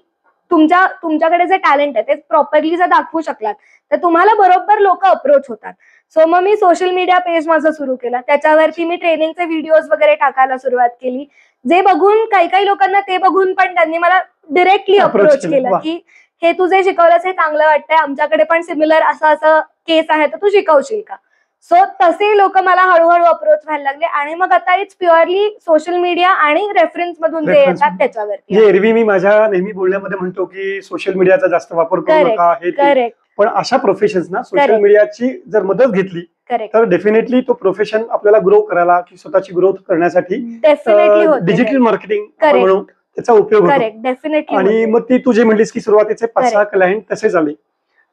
तुमच्याकडे जे टॅलेंट आहे ते प्रॉपरली जर दाखवू शकलात तर तुम्हाला बरोबर लोक अप्रोच होतात. सो मग मी सोशल मीडिया पेज माझं सुरू केलं, त्याच्यावरती मी ट्रेनिंगचे व्हिडिओज वगैरे टाकायला सुरुवात केली. जे बघून काही लोकांना ते बघून पण त्यांनी मला डिरेक्टली अप्रोच केलं की हे तू जे शिकवलंस हे चांगलं वाटतंय, आमच्याकडे पण सिमिलर असं केस आहे तर तू शिकवशील का. सो तसे लोक मला हळूहळू अप्रोच व्हायला लागले आणि मग आता इट्स प्युअरली सोशल मीडिया आणि रेफरन्स मधून जे येतात त्याच्यावरती. एरवी मी माझ्या नेहमी बोलण्यामध्ये म्हणतो की सोशल मीडियाचा जास्त वापर करू नका हे, पण अशा प्रोफेशन्स ना सोशल मीडियाची जर मदत घेतली तर डेफिनेटली तो प्रोफेशन आपल्याला ग्रो करायला की स्वतःची ग्रोथ करण्यासाठी डिजिटल मार्केटिंग म्हणून त्याचा उपयोग होतो. आणि मग ती तू जे म्हणलीस की सुरुवातीचे 5-6 क्लायंट तसे झाले,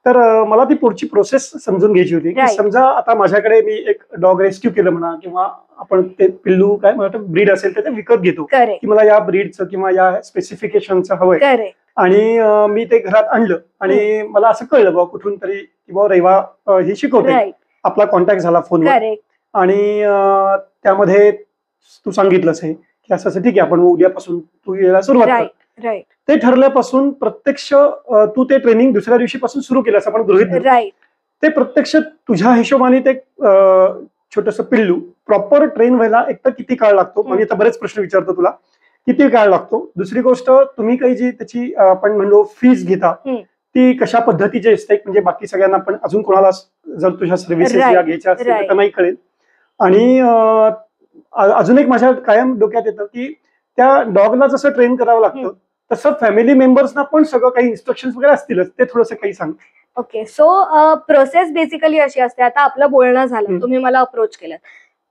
तर मला ती पुढची प्रोसेस समजून घ्यायची होती की समजा आता माझ्याकडे मी एक डॉग रेस्क्यू केलं म्हणा किंवा आपण ते पिल्लू काय मला ब्रीड असेल तर ते विकत घेतो की मला या ब्रीडचं किंवा या स्पेसिफिकेशनचं हवंय आणि मी ते घरात आणलं आणि मला असं कळलं बाबा कुठून तरी किंवा रैवा ही शिकवते, आपला कॉन्टॅक्ट झाला फोनवर आणि त्यामध्ये तू सांगितलंस हे की असं ठीक आहे आपण उद्यापासून तू यायला सुरुवात कर. ते ठरल्यापासून प्रत्यक्ष तू ते ट्रेनिंग दुसऱ्या दिवशीपासून सुरू केलंस आपण गृहीत धरू. ते प्रत्यक्ष तुझ्या हिशोबाने ते छोटस पिल्लू प्रॉपर ट्रेन व्हायला एक तर किती काळ लागतो, म्हणजे आता बरेच प्रश्न विचारतो तुला, किती काळ लागतो. दुसरी गोष्ट तुम्ही काही जी त्याची आपण म्हणलो फीज घेता ती कशा पद्धतीची असते, म्हणजे बाकी सगळ्यांना पण अजून कोणाला जर तुझ्या सर्व्हिसेस या घ्यायच्या असतील तर त्यांनाही कळेल. आणि अजून एक माझ्या कायम डोक्यात येतं की त्या डॉगला जसं ट्रेन करावं लागतं तसं फॅमिली मेंबर्सना पण सगळं काही इन्स्ट्रक्शन्स वगैरे असतीलच, ते थोडंसं काही सांग. ओके. सो प्रोसेस बेसिकली अशी असते, आता आपलं बोलणं झालं, तुम्ही मला अप्रोच केलं,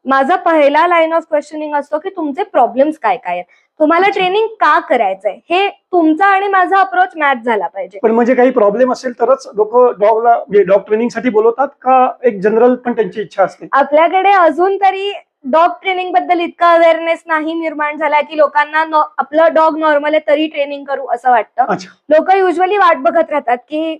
माझा पहिला लाईन ऑफ क्वेश्चनिंग असतो की तुमचे प्रॉब्लेम्स काय काय आहेत, तुम्हाला ट्रेनिंग का करायचंय, हे तुमचा आणि माझा अप्रोच मॅच झाला पाहिजे. पण म्हणजे काही प्रॉब्लेम असेल तरच लोक डॉगला डॉग ट्रेनिंग साठी बोलवतात का एक जनरल पण त्यांची इच्छा असते. आपल्याकडे अजून तरी डॉग ट्रेनिंग बद्दल इतका अवेअरनेस नाही निर्माण झालाय की लोकांना आपलं डॉग नॉर्मल आहे तरी ट्रेनिंग करू असं वाटतं. लोक युजली वाट बघत राहतात की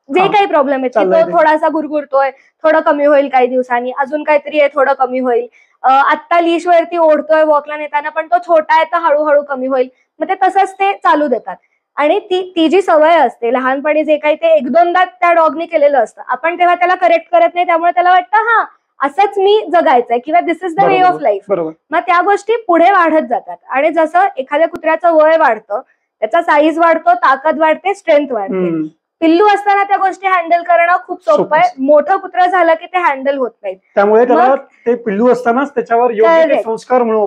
जे काही प्रॉब्लेम आहे तो थोडासा गुरगुरतोय, थोडं कमी होईल काही दिवसांनी, अजून काहीतरी आहे थोडं कमी होईल, आत्ता लीश वरती ओढतोय वॉकला नेताना पण तो छोटा आहे तर हळूहळू कमी होईल. मग ते तसंच ते चालू देतात आणि ती जी सवय असते लहानपणी जे काही ते 1-2दा त्या डॉगने केलेलं असतं, आपण तेव्हा त्याला करेक्ट करत नाही, त्यामुळे त्याला वाटतं हा असंच मी जगायचंय किंवा this is the way of life. मग त्या गोष्टी पुढे वाढत जातात आणि जसं एखाद्या कुत्र्याचं वय वाढतं, त्याचा साईज वाढतो, ताकद वाढते, स्ट्रेंथ वाढते. पिल्लू असताना त्या गोष्टी हँडल करणं खूप सोपं आहे, मोठं कुत्रा झालं की ते हँडल होत नाही. त्यामुळे त्याला ते पिल्लू असतानाच त्याच्यावर योग्य संस्कार म्हणून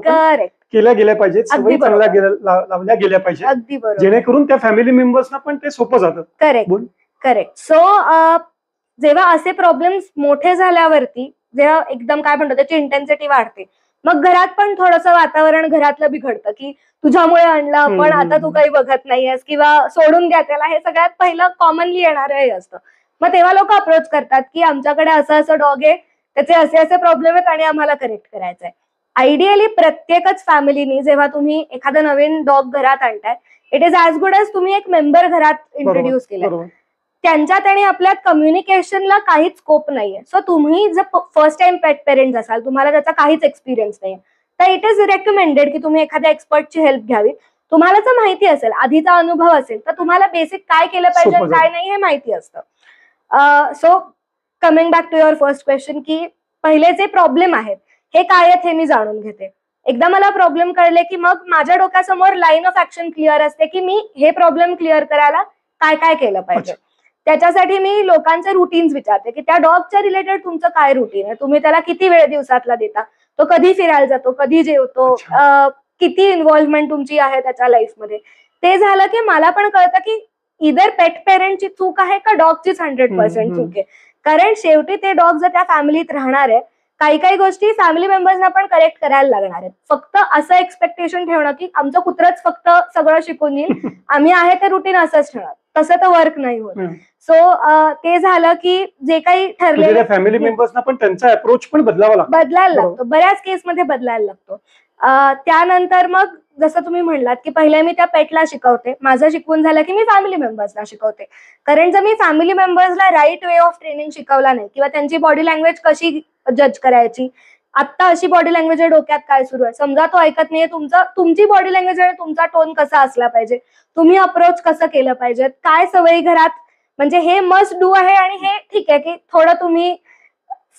केल्या गेल्या पाहिजेत, सवयी चांगल्या लावल्या गेल्या पाहिजेत, अगदी बरोबर, जेणेकरून त्या फॅमिली मेंबर्सना पण ते सोपं जातं. करेक्ट. सो जेव्हा असे प्रॉब्लेम्स मोठे झाल्यावरती जेव्हा एकदम काय म्हणतो त्याची इंटेन्सिटी वाढते, मग घरात पण थोडंसं वातावरण घरातलं बिघडतं की तुझ्यामुळे आणलं पण आता तू काही बघत नाहीयेस किंवा सोडून द्या त्याला, हे सगळ्यात पहिलं कॉमनली येणारं हे असतं. मग तेव्हा लोक अप्रोच करतात की आमच्याकडे असं असं डॉग आहे, त्याचे असे असे प्रॉब्लेम आहेत आणि आम्हाला करेक्ट करायचंय. आयडियली प्रत्येकच फॅमिलीनी जेव्हा तुम्ही एखादा नवीन डॉग घरात आणताय, it is as good as तुम्ही एक मेंबर घरात इंट्रोड्यूस केलाय. त्यांच्यात आणि आपल्यात कम्युनिकेशनला काहीच स्कोप नाहीये. सो तुम्ही जर फर्स्ट टाइम पेट पेरेंट्स असाल, तुम्हाला त्याचा काहीच एक्सपिरियन्स नाही, तर इट इज रेकमेंडेड की तुम्ही एखाद्या एक्सपर्टची हेल्प घ्यावी. तुम्हाला जर माहिती असेल, आधीचा अनुभव असेल, तर तुम्हाला बेसिक काय केलं पाहिजे काय नाही हे माहिती असतं. So coming back to your first question, की पहिले जे प्रॉब्लेम आहेत हे काय आहेत हे मी जाणून घेते. एकदा मला प्रॉब्लेम कळले की मग माझ्या डोक्यासमोर लाईन ऑफ ऍक्शन क्लिअर असते की मी हे प्रॉब्लेम क्लिअर करायला काय काय केलं पाहिजे. त्याच्यासाठी मी लोकांचे रुटीन्स विचारते की त्या डॉगच्या रिलेटेड तुमचं काय रुटीन आहे, तुम्ही त्याला किती वेळ दिवसातला देता, तो कधी फिरायला जातो, कधी जेवतो, किती इन्व्हॉल्वमेंट तुमची आहे त्याच्या लाईफमध्ये. ते झालं की मला पण कळतं की इधर पेट पेरेंटची चूक आहे का डॉगचीच 100% चूक आहे. कारण शेवटी ते डॉग जर त्या फॅमिलीत राहणार आहे, काही काही गोष्टी फॅमिली मेंबर्सना पण करेक्ट करायला लागणार आहेत. फक्त असं एक्सपेक्टेशन ठेवणं की आमचं कुत्रच फक्त सगळं शिकून येईल, आम्ही आहे ते रुटीन असंच ठेवणार, तसं तर वर्क नाही होत. सो ते झालं की जे काही ठरलेलं फॅमिली मेंबर्सना पण त्यांचा अप्रोच पण बदलायला लागतो, बऱ्याच केसमध्ये बदलायला लागतो. त्यानंतर मग जसं तुम्ही म्हणलात की पहिले मी त्या पेटला शिकवते, माझं शिकवून झालं की मी फॅमिली मेंबर्सला शिकवते. कारण जर मी फॅमिली मेंबर्सला राईट वे ऑफ ट्रेनिंग शिकवला नाही किंवा त्यांची बॉडी लँग्वेज कशी जज करायची, आता अशी बॉडी लँग्वेज आहे, डोक्यात काय सुरू आहे, समजा तो ऐकत नाहीये, तुमची बॉडी लँग्वेज आणि तुमचा टोन कसा असला पाहिजे, तुम्ही अप्रोच कसं केलं पाहिजे, काय सवयी घरात, म्हणजे हे मस्ट डू आहे आणि हे ठीक आहे की थोडं तुम्ही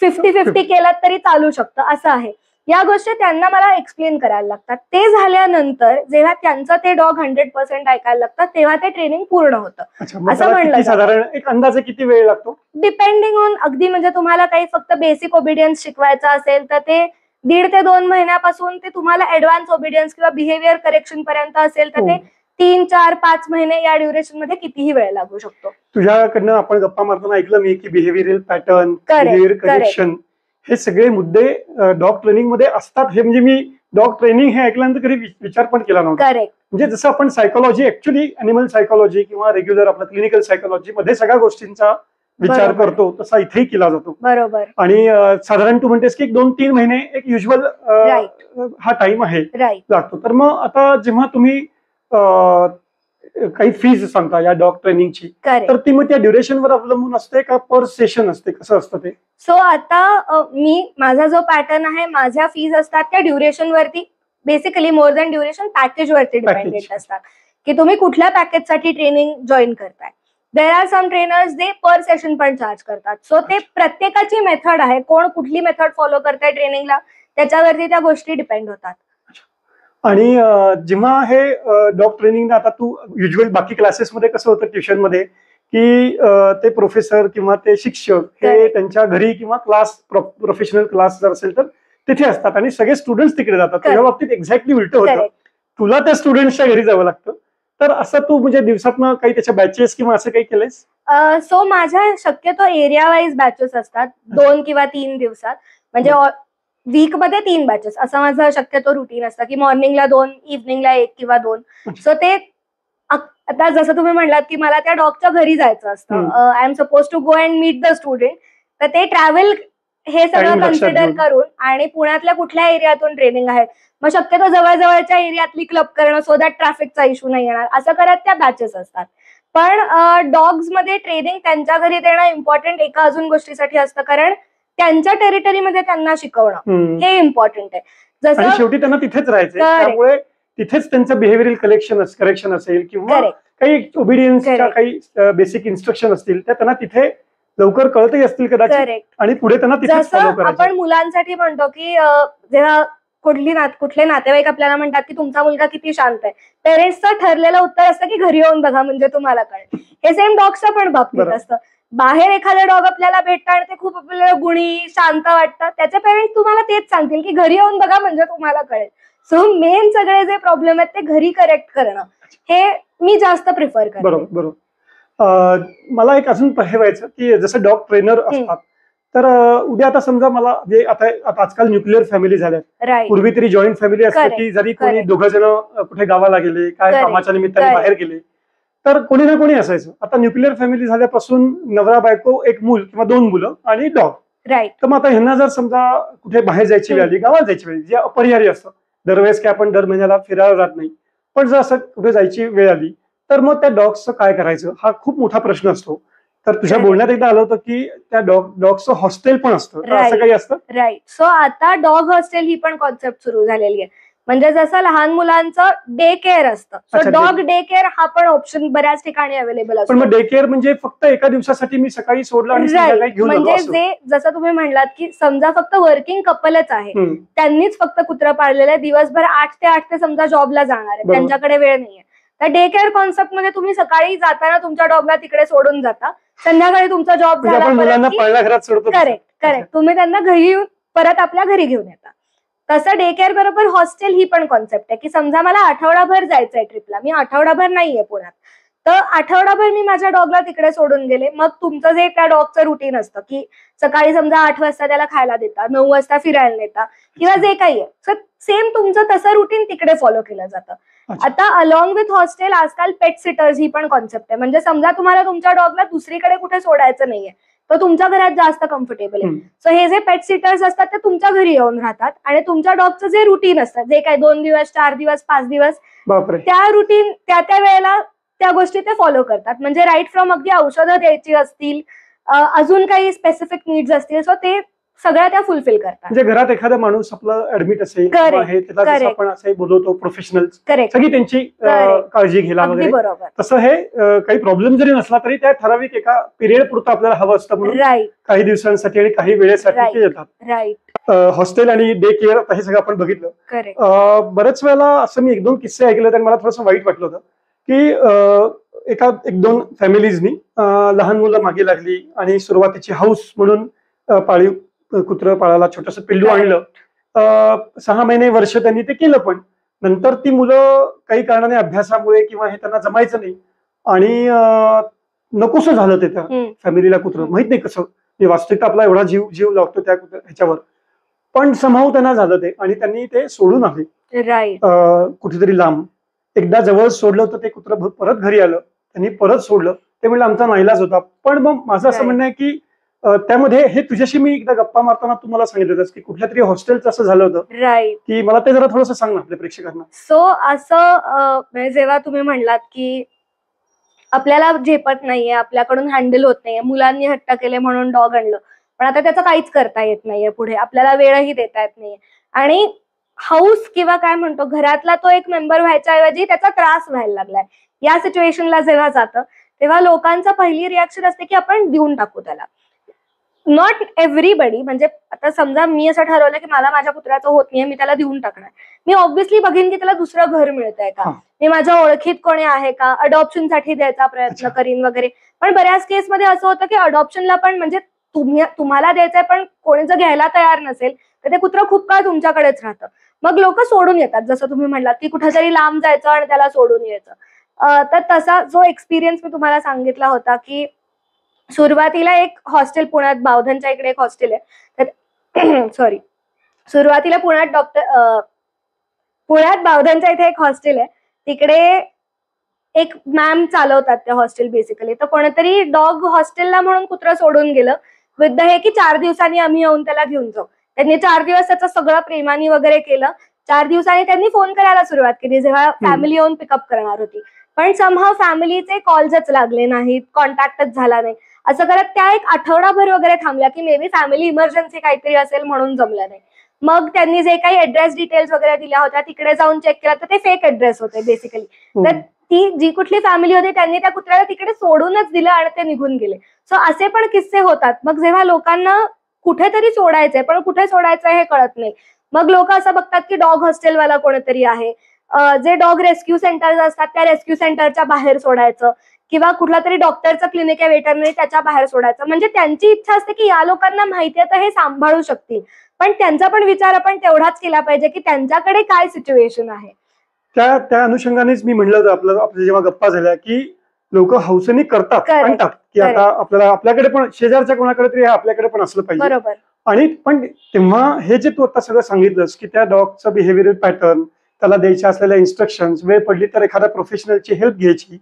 50-50 केलं तरी चालू शकतं, असं आहे. या गोष्टी त्यांना मला एक्सप्लेन करायला लागतात. ते झाल्यानंतर जेव्हा त्यांचं ते डॉग 100% ऐकायला लागतात, तेव्हा ते ट्रेनिंग पूर्ण होतं. असं म्हणलं साधारण एक अंदाजे किती वेळ लागतो? डिपेंडिंग ऑन, अगदी म्हणजे तुम्हाला काही फक्त बेसिक ओबिडियन्स शिकवायचा असेल तर ते 1.5 ते 2 महिन्यापासून ते तुम्हाला ऍडव्हान्स ओबिडियन्स किंवा बिहेवियर करेक्शन पर्यंत असेल तर ते 3, 4, 5 महिने या ड्युरेशन मध्ये कितीही वेळ लागू शकतो. तुझ्याकडनं आपण गप्पा मारताना ऐकलं मी की बिहेवियरल पॅटर्न, बिहेवियर करेक्शन, हे सगळे मुद्दे डॉग ट्रेनिंग मध्ये असतात. हे म्हणजे मी डॉग ट्रेनिंग हे ऐकल्यानंतर कधी विचार पण केला नव्हता. म्हणजे जसं आपण सायकोलॉजी, ऍक्च्युअली अॅनिमल सायकोलॉजी किंवा रेग्युलर आपल्या क्लिनिकल सायकोलॉजी मध्ये सगळ्या गोष्टींचा विचार करतो, तसा इथेही केला जातो. बरोबर. आणि साधारण तू म्हणतेस की 2-3 महिने एक युज्युअल हा टाइम आहे लागतो. तर मग आता जेव्हा तुम्ही काही फीज सांगता या डॉग ट्रेनिंगची, तर ती मग त्या ड्युरेशनवर अवलंबून असते का पर सेशन असते, कसं असतं ते? सो आता माझा जो पॅटर्न आहे, माझ्या फीज असतात त्या ड्युरेशन वरती, basically more than duration package वरती डिपेंडेंट असतात की तुम्ही कुठल्या पॅकेजसाठी ट्रेनिंग जॉईन करताय. There are some trainers they per session पण चार्ज करतात. सो ते प्रत्येकाची मेथड आहे, कोण कुठली मेथड फॉलो करताय ट्रेनिंगला त्याच्यावरती त्या गोष्टी डिपेंड होतात. आणि जेव्हा हे डॉग ट्रेनिंग आता तू युज्युअल बाकी क्लासेसमध्ये कसं होतं ट्युशनमध्ये की ते प्रोफेसर किंवा ते शिक्षक हे त्यांच्या घरी किंवा क्लास, प्रोफेशनल क्लास जर असेल तर तिथे असतात आणि सगळे स्टुडंट्स तिकडे जातात. तुझ्या बाबतीत एक्झॅक्टली उलट होतं, तुला त्या स्टुडंट्सच्या घरी जावं लागतं. तर असं तू म्हणजे दिवसातनं काही त्याच्या बॅचेस किंवा असं काही केलंयस? सो माझ्या शक्यतो एरिया वाईज बॅचेस असतात, 2 किंवा 3 दिवसात, म्हणजे वीक मध्ये 3 बॅचेस असं माझं शक्यतो रुटीन असतं की मॉर्निंगला 2, इव्हनिंगला 1 किंवा 2. सो ते आता जसं तुम्ही म्हणलात की मला त्या डॉगच्या घरी जायचं असतं, I am suppose to go and meet the student, तर ते ट्रॅव्हल हे सगळं कन्सिडर करून आणि पुण्यातल्या कुठल्या एरियातून ट्रेनिंग आहे, मग शक्यतो जवळजवळच्या एरियातली क्लब करणं सो दॅट ट्रॅफिकचा इश्यू नाही येणार, असं करत त्या बॅचेस असतात. पण डॉग्स मध्ये ट्रेनिंग त्यांच्या घरी देणं इम्पॉर्टंट एका अजून गोष्टीसाठी असतं, कारण त्यांच्या टेरिटरीमध्ये त्यांना शिकवणं हे इम्पॉर्टंट आहे. जसं शेवटी त्यांना तिथेच राहायचं, त्यामुळे तिथेच त्यांचं बिहेवियरल करेक्शन असेल किंवा काही ओबिडियन्सच्या काही बेसिक इन्स्ट्रक्शन असतील त्या त्यांना तिथे लवकर कळतही असतील कदाचित, आणि पुढे त्यांना तिथेच फॉलो करायचं. आपण मुलांसाठी म्हणतो की जेव्हा कुठले नातेवाईक आपल्याला म्हणतात की तुमचा मुलगा किती शांत आहे, पेरेंट्सचं ठरलेलं उत्तर असतं की घरी येऊन बघा म्हणजे तुम्हाला कळेल. हे सेम डॉगच्या पण बाबतीत असतं. बाहेर एखादं डॉग आपल्याला भेटतं आणि ते खूप आपल्याला गुणी शांत वाटतं, त्याचे पेरेंट्स तुम्हाला तेच सांगतील की घरी येऊन बघा म्हणजे तुम्हाला कळेल. सो मेन सगळे जे प्रॉब्लेम आहेत ते घरी करेक्ट करणं हे मी जास्त प्रिफर करते. बरोबर. मला एक अजून हे व्हायचं की जसं डॉग ट्रेनर असतात तर उद्या आता समजा मला जे आता आजकाल न्यूक्लिअर फॅमिली झाल्या, पूर्वी तरी जॉईंट फॅमिली असते की जरी कोणी दोघं जण कुठे गावाला गेले काय कामाच्या निमित्ताने बाहेर गेले तर कोणी ना कोणी असायचं. आता न्यूक्लिअर फॅमिली झाल्यापासून नवरा बायको, एक मूल किंवा 2 मुलं आणि डॉग. तर मग आता ह्यांना जर समजा कुठे बाहेर जायची वेळ आली, गावात जायची वेळ, जे अपरिहार्य असतं, दरवेळेस काय आपण दर महिन्याला फिरायला जात नाही, पण जर असं कुठे जायची वेळ आली तर मग त्या डॉग्सचं काय करायचं हा खूप मोठा प्रश्न असतो. तर तुझ्या बोलण्यात एकदा आलं होतं की त्या डॉगचं हॉस्टेल पण असतं, असं काही असतं? राईट. सो आता डॉग हॉस्टेल ही पण कॉन्सेप्ट सुरू झालेली आहे. म्हणजे जसं लहान मुलांचं डे केअर असतं, सो डॉग डे केअर हा पण ऑप्शन बऱ्याच ठिकाणी अवेलेबल असतो. पण मग डे केअर म्हणजे फक्त एका दिवसासाठी मी सकाळी सोडलं आणि संध्याकाळी घेऊन आलो म्हणजे जे जसं तुम्ही म्हणलात की समजा फक्त वर्किंग कपलच आहे, त्यांनीच फक्त कुत्रा पाळलेलं आहे, दिवसभर 8 ते 8 ते समजा जॉबला जाणार आहे, त्यांच्याकडे वेळ नाहीये, तर डे केअर कॉन्सेप्ट मध्ये तुम्ही सकाळी जाताना तुमच्या डॉगला तिकडे सोडून जाता, संध्याकाळी तुमचा जॉब झाला, करेक्ट, तुम्ही त्यांना घरी येऊन परत आपल्या घरी घेऊन येता. तसं डे केअर बरोबर हॉस्टेल ही पण कॉन्सेप्ट आहे की समजा मला आठवडाभर जायचंय ट्रिपला, मी आठवडाभर नाहीये पुण्यात, तर आठवडाभर मी माझ्या डॉगला तिकडे सोडून गेले. मग तुमचं जे त्या डॉगचं रुटीन असतं की सकाळी समजा 8 वाजता त्याला खायला देता, 9 वाजता फिरायला नेता किंवा जे काही आहे, तर सेम तुमचं तसं रुटीन तिकडे फॉलो केलं जातं. आता अलॉंग विथ हॉस्टेल आजकाल पेट सिटर्स ही पण कॉन्सेप्ट आहे. म्हणजे समजा तुम्हाला तुमच्या डॉगला दुसरीकडे कुठे सोडायचं नाहीये, तर तुमच्या घरात जास्त कम्फर्टेबल आहे, सो हे जे पेट सिटर्स असतात ते तुमच्या घरी येऊन राहतात आणि तुमच्या डॉगचं जे रुटीन असतं, जे काही 2 दिवस 4 दिवस 5 दिवस, त्या रुटीन त्या वेळेला त्या गोष्टी ते फॉलो करतात. म्हणजे राईट फ्रॉम अगदी औषधं द्यायची असतील, अजून काही स्पेसिफिक नीड्स असतील, सो ते सगळ्या त्या फुलफिल करतात. म्हणजे घरात एखादा माणूस आपलं ऍडमिट असेल, आपण असंही बोलवतो प्रोफेशनल, सगळी त्यांची काळजी घ्यायला वगैरे, तसं हे काही प्रॉब्लेम जरी नसला तरी त्या ठराविक एका पिरियड पुरतं आपल्याला हवं असतं म्हणून काही दिवसांसाठी आणि काही वेळेसाठी ते येतात. हॉस्टेल आणि डे केअर हे सगळं आपण बघितलं. बऱ्याच वेळेला असं मी 1-2 किस्से ऐकले आणि मला थोडंसं वाईट वाटलं होतं की 1-2 फॅमिलीजनी लहान मुलं मागे लागली आणि सुरुवातीची हाऊस म्हणून पाळीव कुत्रं पाळायला छोटस पिल्लू आणलं. 6 महिने वर्ष त्यांनी ते केलं, पण नंतर ती मुलं काही कारणाने अभ्यासामुळे किंवा हे त्यांना जमायचं नाही आणि नकोसं झालं ते त्या फॅमिलीला कुत्रं. माहित नाही कसं, वास्तविकता आपला एवढा जीव लावतो त्या ह्याच्यावर, पण समहाऊ त्यांना झालं ते आणि त्यांनी ते सोडून आले कुठेतरी लांब. एकदा जवळ सोडलं तर ते कुत्रं परत घरी आलं, त्यांनी परत सोडलं, ते म्हणलं आमचा नाईलाज होता. पण मग माझं असं म्हणणं आहे की त्यामध्ये हे तुझ्याशी मी एकदा गप्पा मारताना तुम्हाला सांगितलं की कुठल्या तरी हॉस्टेलचं असं झालं होतं, की मला ते जरा थोडंसं सांग ना आपल्या प्रेक्षकांना. सो असं जेव्हा तुम्ही म्हणलात की आपल्याला झेपत नाहीये, आपल्याकडून हँडल होत नाहीये, मुलांनी हट्ट केले म्हणून डॉग आणलं, पण आता त्याचं काहीच करता येत नाहीये पुढे, आपल्याला वेळही देता येत नाहीये आणि हाऊस किंवा काय म्हणतो घरातला तो एक मेंबर व्हायच्या ऐवजी त्याचा त्रास व्हायला लागलाय, या सिच्युएशनला जेव्हा जातं तेव्हा लोकांचं पहिली रिॲक्शन असते की आपण देऊन टाकू त्याला. नॉट एव्हरीबडी, म्हणजे आता समजा मी असं ठरवलं की मला माझ्या कुत्र्याचं होत नाहीये, मी त्याला देऊन टाकणार, मी ऑब्व्हियसली बघेन की त्याला दुसरं घर मिळतंय का, मी माझ्या ओळखीत कोणी आहे का, अडॉप्शन साठी द्यायचा प्रयत्न करीन वगैरे. पण बऱ्याच केसमध्ये असं होतं की अडॉप्शनला पण म्हणजे तुम्हाला द्यायचंय पण कोणी जर घ्यायला तयार नसेल तर ते कुत्रं खूप काळ तुमच्याकडेच राहतं, मग लोक सोडून येतात. जसं तुम्ही म्हणलात की कुठेतरी लांब जायचं आणि त्याला सोडून यायचं, तर तसा जो एक्सपिरियन्स मी तुम्हाला सांगितला होता की सुरुवातीला एक हॉस्टेल पुण्यात बावधनच्या इकडे एक हॉस्टेल आहे, तर सॉरी सुरुवातीला पुण्यात बावधनच्या इथे एक हॉस्टेल आहे, तिकडे एक मॅम चालवतात ते हॉस्टेल बेसिकली. तर कोणीतरी डॉग हॉस्टेलला म्हणून कुत्रं सोडून गेलं विथ द हे की 4 दिवसांनी आम्ही येऊन त्याला घेऊन जाऊ. त्यांनी 4 दिवस त्याचं सगळं प्रेमाने वगैरे केलं. 4 दिवसांनी त्यांनी फोन करायला सुरुवात केली जेव्हा फॅमिली येऊन पिकअप करणार होती, पण समहाव फॅमिलीचे कॉल्सच लागले नाहीत, कॉन्टॅक्टच झाला नाही. असं करत त्या एक आठवडाभर वगैरे थांबल्या की मे बी फॅमिली इमर्जन्सी काहीतरी असेल म्हणून जमलं नाही. मग त्यांनी जे काही ऍड्रेस डिटेल्स वगैरे दिल्या होत्या तिकडे जाऊन चेक केला तर ते फेक ऍड्रेस होते बेसिकली. तर ती जी कुठली फॅमिली होती त्यांनी त्या कुत्र्याला तिकडे सोडूनच दिलं आणि ते निघून गेले. सो असे पण किस्से होतात. मग जेव्हा लोकांना कुठेतरी सोडायचंय पण कुठे सोडायचंय हे कळत नाही, मग लोक असं बघतात की डॉग हॉस्टेलवाला कोणीतरी आहे, जे डॉग रेस्क्यू सेंटर्स असतात त्या रेस्क्यू सेंटरच्या बाहेर सोडायचं किंवा कुठला तरी डॉक्टरचं क्लिनिक आहे वेटरनरी त्याच्या बाहेर सोडायचं. म्हणजे त्यांची इच्छा असते की या लोकांना माहिती आहे तर हे सांभाळू शकतील, पण त्यांचा पण विचार आपण तेवढाच केला पाहिजे की त्यांच्याकडे काय सिच्युएशन आहे. त्या अनुषंगानेच मी म्हणलं होतं आपल्या जेव्हा गप्पा झाल्या की लोक हौसेने करतात, आणतात की आता आपल्याला आपल्याकडे पण शेजारच्या कोणाकडे तरी आपल्याकडे पण असलं पाहिजे. बरोबर. आणि पण तेव्हा हे जे तू आता सगळं सांगितलंस की त्या डॉगचं बिहेव्हिअरल पॅटर्न, त्याला द्यायच्या असलेल्या इन्स्ट्रक्शन्स, वेळ पडली तर एखाद्या प्रोफेशनलची हेल्प घ्यायची,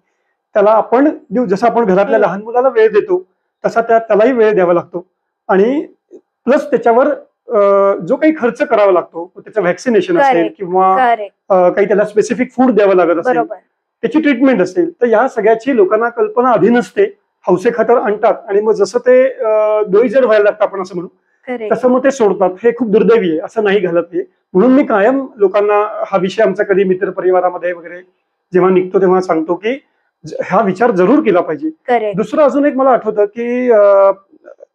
त्याला आपण देऊ, जसं आपण घरातल्या लहान मुलाला वेळ देतो तसा त्यालाही वेळ द्यावा लागतो. आणि प्लस त्याच्यावर जो काही खर्च करावा लागतो, त्याचं व्हॅक्सिनेशन असेल किंवा काही त्याला स्पेसिफिक फूड द्यावं लागत असेल, त्याची ट्रीटमेंट असेल, तर या सगळ्याची लोकांना कल्पना आधी नसते. हौसे खातर आणतात आणि मग जसं ते डोईजड व्हायला लागतं आपण असं म्हणू, तसं मग ते सोडतात. हे खूप दुर्दैवी आहे, असं नाही घालत हे. म्हणून मी कायम लोकांना हा विषय आमचा कधी मित्र परिवारामध्ये वगैरे जेव्हा निघतो तेव्हा सांगतो की हा विचार जरूर केला पाहिजे. दुसरं अजून एक मला आठवतं की